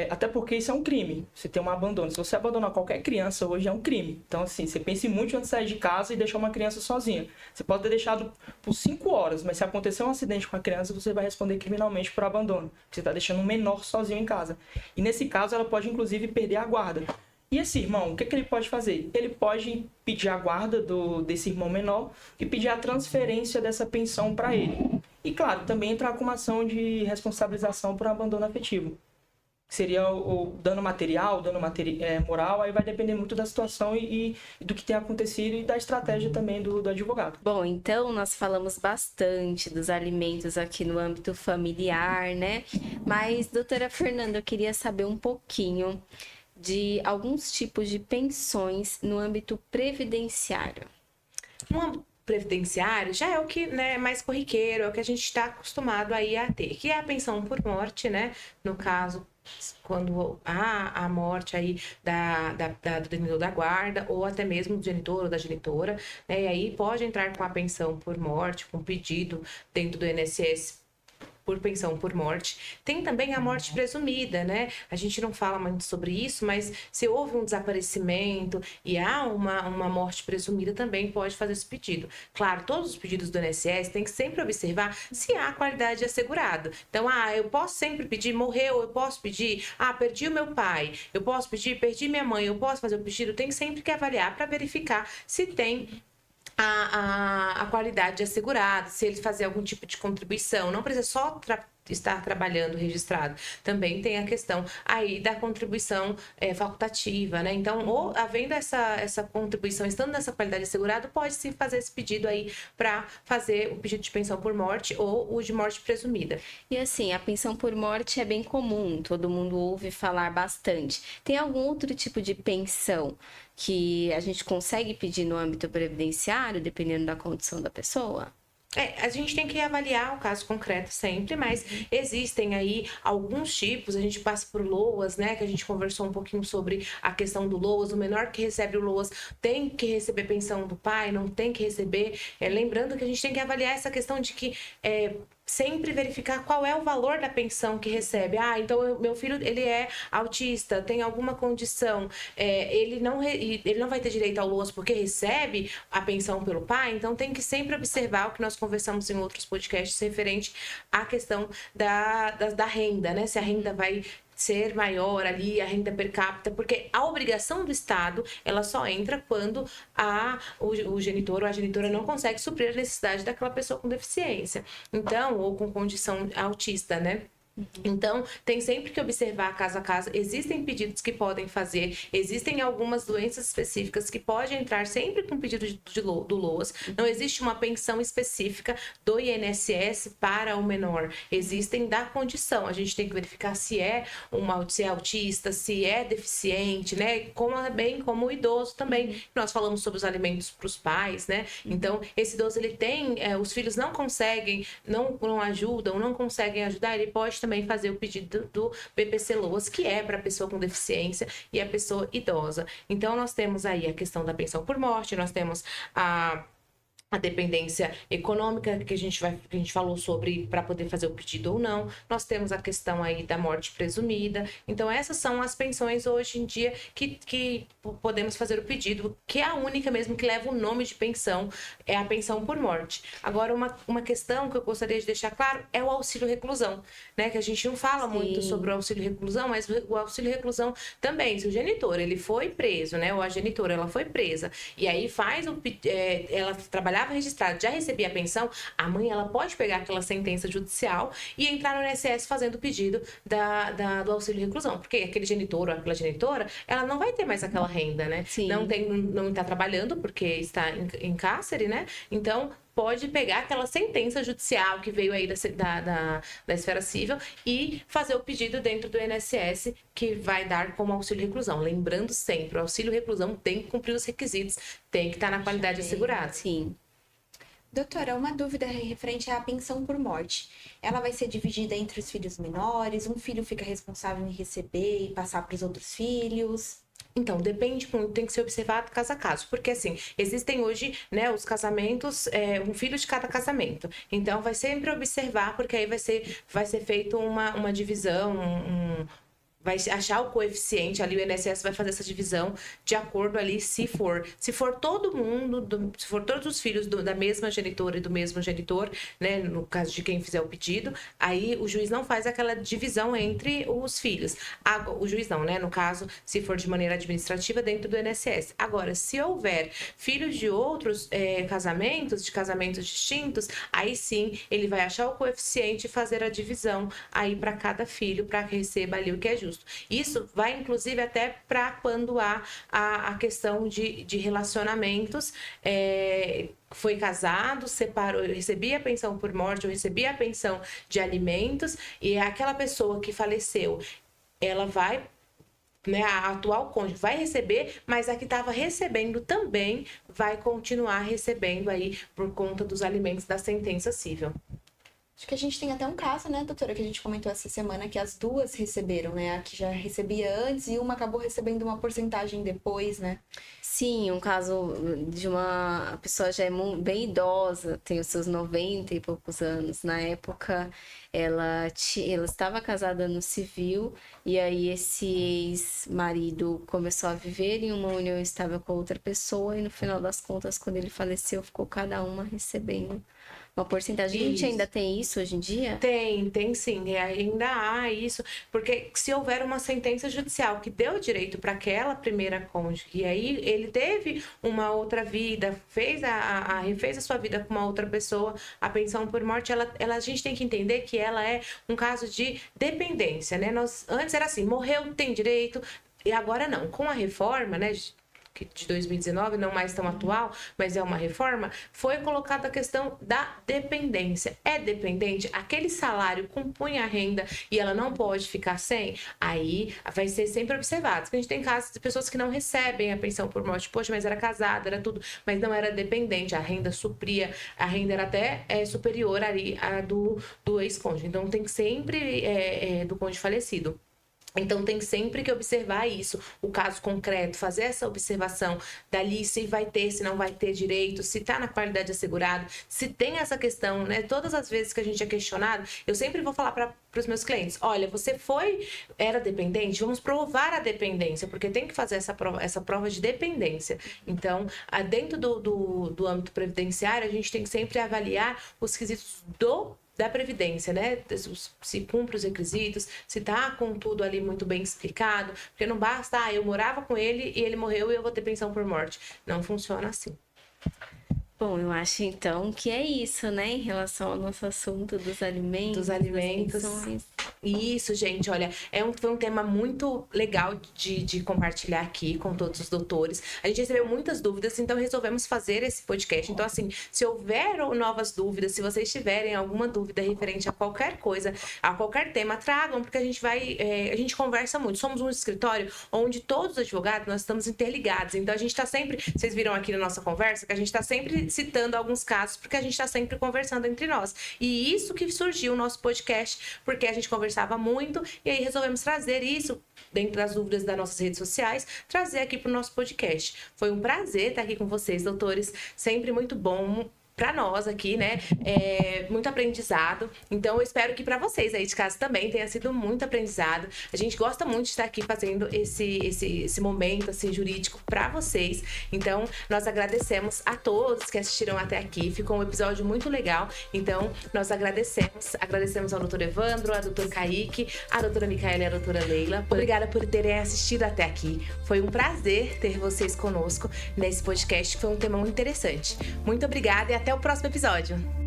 até porque isso é um crime. Você tem um abandono. Se você abandonar qualquer criança hoje é um crime. Então, assim, você pense muito antes de sair de casa e deixar uma criança sozinha. Você pode ter deixado por 5 horas, mas se acontecer um acidente com a criança, você vai responder criminalmente por abandono. Você está deixando um menor sozinho em casa. E nesse caso, ela pode, inclusive, perder a guarda. E esse irmão, o que ele pode fazer? Ele pode pedir a guarda desse irmão menor e pedir a transferência dessa pensão para ele. E, claro, também entrar com uma ação de responsabilização por abandono afetivo. Seria o dano material, moral, aí vai depender muito da situação e do que tem acontecido e da estratégia também do advogado. Bom, então nós falamos bastante dos alimentos aqui no âmbito familiar, né? Mas, doutora Fernanda, eu queria saber um pouquinho de alguns tipos de pensões no âmbito previdenciário. No âmbito previdenciário já é o que, né, é mais corriqueiro, é o que a gente está acostumado aí a ter, que é a pensão por morte, né? No caso, quando há a morte aí do detentor da guarda, ou até mesmo do genitor ou da genitora, né? E aí pode entrar com a pensão por morte, com pedido dentro do INSS por pensão por morte. Tem também a morte presumida, né? A gente não fala muito sobre isso, mas se houve um desaparecimento e há uma morte presumida, também pode fazer esse pedido. Claro, todos os pedidos do INSS tem que sempre observar se há qualidade assegurada. Então, eu posso sempre pedir, morreu, eu posso pedir, perdi o meu pai, eu posso pedir, perdi minha mãe, eu posso fazer o pedido, tem sempre que avaliar para verificar se tem a qualidade assegurada, se ele fazer algum tipo de contribuição, não precisa só estar trabalhando registrado, também tem a questão aí da contribuição facultativa, né? Então, ou havendo essa contribuição, estando nessa qualidade assegurada, pode se fazer esse pedido aí para fazer o pedido de pensão por morte ou o de morte presumida. E assim, a pensão por morte é bem comum, todo mundo ouve falar bastante. Tem algum outro tipo de pensão que a gente consegue pedir no âmbito previdenciário, dependendo da condição da pessoa? A gente tem que avaliar o caso concreto sempre, mas existem aí alguns tipos, a gente passa por LOAS, né, que a gente conversou um pouquinho sobre a questão do LOAS, o menor que recebe o LOAS tem que receber pensão do pai, não tem que receber, lembrando que a gente tem que avaliar essa questão de que sempre verificar qual é o valor da pensão que recebe. Então meu filho, ele é autista, tem alguma condição, ele não vai ter direito ao LOAS porque recebe a pensão pelo pai, então tem que sempre observar o que nós conversamos em outros podcasts referente à questão da renda, né? Se a renda vai ser maior ali, a renda per capita, porque a obrigação do Estado, ela só entra quando o genitor ou a genitora não consegue suprir a necessidade daquela pessoa com deficiência, então, ou com condição autista, né? Então, tem sempre que observar caso a caso. Existem pedidos que podem fazer, existem algumas doenças específicas que podem entrar sempre com pedido do LOAS. Não existe uma pensão específica do INSS para o menor. Existem da condição. A gente tem que verificar se é autista, se é deficiente, né? Bem como o idoso também. Nós falamos sobre os alimentos para os pais, né? Então, esse idoso, ele tem, os filhos não conseguem, não ajudam, não conseguem ajudar, ele pode também fazer o pedido do BPC LOAS, que é para a pessoa com deficiência e a pessoa idosa. Então, nós temos aí a questão da pensão por morte, nós temos a dependência econômica que a gente falou sobre para poder fazer o pedido ou não. Nós temos a questão aí da morte presumida. Então, essas são as pensões hoje em dia que podemos fazer o pedido, que é a única mesmo que leva o nome de pensão, é a pensão por morte. Agora, uma questão que eu gostaria de deixar claro é o auxílio reclusão, né? Que a gente não fala muito sobre o auxílio reclusão, mas o auxílio reclusão também, se o genitor, ele foi preso, né? Ou a genitora, ela foi presa, e aí ela trabalhava registrado, já recebia a pensão, a mãe ela pode pegar aquela sentença judicial e entrar no INSS fazendo o pedido do auxílio reclusão, porque aquele genitor ou aquela genitora, ela não vai ter mais aquela renda, né? Sim. Não está trabalhando porque está em cárcere, né? Então, pode pegar aquela sentença judicial que veio aí da esfera civil e fazer o pedido dentro do INSS, que vai dar como auxílio reclusão. Lembrando sempre, o auxílio reclusão tem que cumprir os requisitos, tem que estar na qualidade assegurada. Sim. Doutora, uma dúvida referente à pensão por morte. Ela vai ser dividida entre os filhos menores? Um filho fica responsável em receber e passar para os outros filhos? Então, depende muito, tem que ser observado caso a caso, porque assim, existem hoje, né, os casamentos, um filho de cada casamento. Então, vai sempre observar, porque aí vai ser feito uma divisão, vai achar o coeficiente ali, o INSS vai fazer essa divisão de acordo ali, se for todo mundo, se for todos os filhos da mesma genitora e do mesmo genitor, né, no caso de quem fizer o pedido, aí o juiz não faz aquela divisão entre os filhos. O juiz não, né, no caso, se for de maneira administrativa dentro do INSS. Agora, se houver filhos de outros casamentos distintos, aí sim, ele vai achar o coeficiente e fazer a divisão aí para cada filho, para que receba ali o que é justo. Isso vai, inclusive, até para quando há a questão de relacionamentos. Foi casado, separou, recebia a pensão por morte, ou recebia a pensão de alimentos, e aquela pessoa que faleceu, ela vai, né, a atual cônjuge vai receber, mas a que estava recebendo também vai continuar recebendo aí por conta dos alimentos da sentença civil. Acho que a gente tem até um caso, né, doutora, que a gente comentou essa semana, que as duas receberam, né? A que já recebia antes e uma acabou recebendo uma porcentagem depois, né? Sim, um caso de uma pessoa já bem idosa, tem os seus 90 e poucos anos. Na época, ela estava casada no civil, e aí esse ex-marido começou a viver em uma união estável com outra pessoa, e no final das contas, quando ele faleceu, ficou cada uma recebendo uma porcentagem. A gente ainda tem isso hoje em dia? Tem sim, e ainda há isso, porque se houver uma sentença judicial que deu direito para aquela primeira cônjuge, e aí ele teve uma outra vida, refez a sua vida com uma outra pessoa, a pensão por morte, a gente tem que entender que ela é um caso de dependência, né? Antes era assim, morreu, tem direito, e agora não. Com a reforma, né, de 2019, não mais tão atual, mas é uma reforma, foi colocada a questão da dependência. É dependente? Aquele salário compõe a renda e ela não pode ficar sem? Aí vai ser sempre observado. A gente tem casos de pessoas que não recebem a pensão por morte. Poxa, mas era casada, era tudo, mas não era dependente. A renda supria, a renda era até superior ali à do ex-cônjuge. Então tem que sempre do cônjuge falecido. Então, tem sempre que observar isso, o caso concreto, fazer essa observação dali, se vai ter, se não vai ter direito, se está na qualidade assegurada, se tem essa questão, né? Todas as vezes que a gente é questionado, eu sempre vou falar para os meus clientes, olha, você era dependente, vamos provar a dependência, porque tem que fazer essa prova de dependência. Então, dentro do âmbito previdenciário, a gente tem que sempre avaliar os quesitos da Previdência, né? Se cumpre os requisitos, se tá com tudo ali muito bem explicado, porque não basta, eu morava com ele e ele morreu e eu vou ter pensão por morte. Não funciona assim. Bom, eu acho então que é isso, né? Em relação ao nosso assunto dos alimentos. Dos alimentos. Isso, gente, olha, foi um tema muito legal de compartilhar aqui com todos os doutores. A gente recebeu muitas dúvidas, então resolvemos fazer esse podcast. Então, assim, se houver novas dúvidas, se vocês tiverem alguma dúvida referente a qualquer coisa, a qualquer tema, tragam, porque a gente conversa muito. Somos um escritório onde todos os advogados, nós estamos interligados. Então, a gente está sempre, vocês viram aqui na nossa conversa, que a gente está sempre citando alguns casos, porque a gente está sempre conversando entre nós. E isso que surgiu o nosso podcast, porque a gente conversava muito, e aí resolvemos trazer isso, dentro das dúvidas das nossas redes sociais, trazer aqui para o nosso podcast. Foi um prazer estar aqui com vocês, doutores, sempre muito bom. para nós aqui, né? Muito aprendizado. Então, eu espero que para vocês aí de casa também tenha sido muito aprendizado. A gente gosta muito de estar aqui fazendo esse momento assim, jurídico para vocês. Então, nós agradecemos a todos que assistiram até aqui. Ficou um episódio muito legal. Então, nós agradecemos ao doutor Evandro, ao doutor Kaique, à doutora Micaela e à doutora Leila. Obrigada por terem assistido até aqui. Foi um prazer ter vocês conosco nesse podcast, que foi um tema muito interessante. Muito obrigada e até o próximo episódio.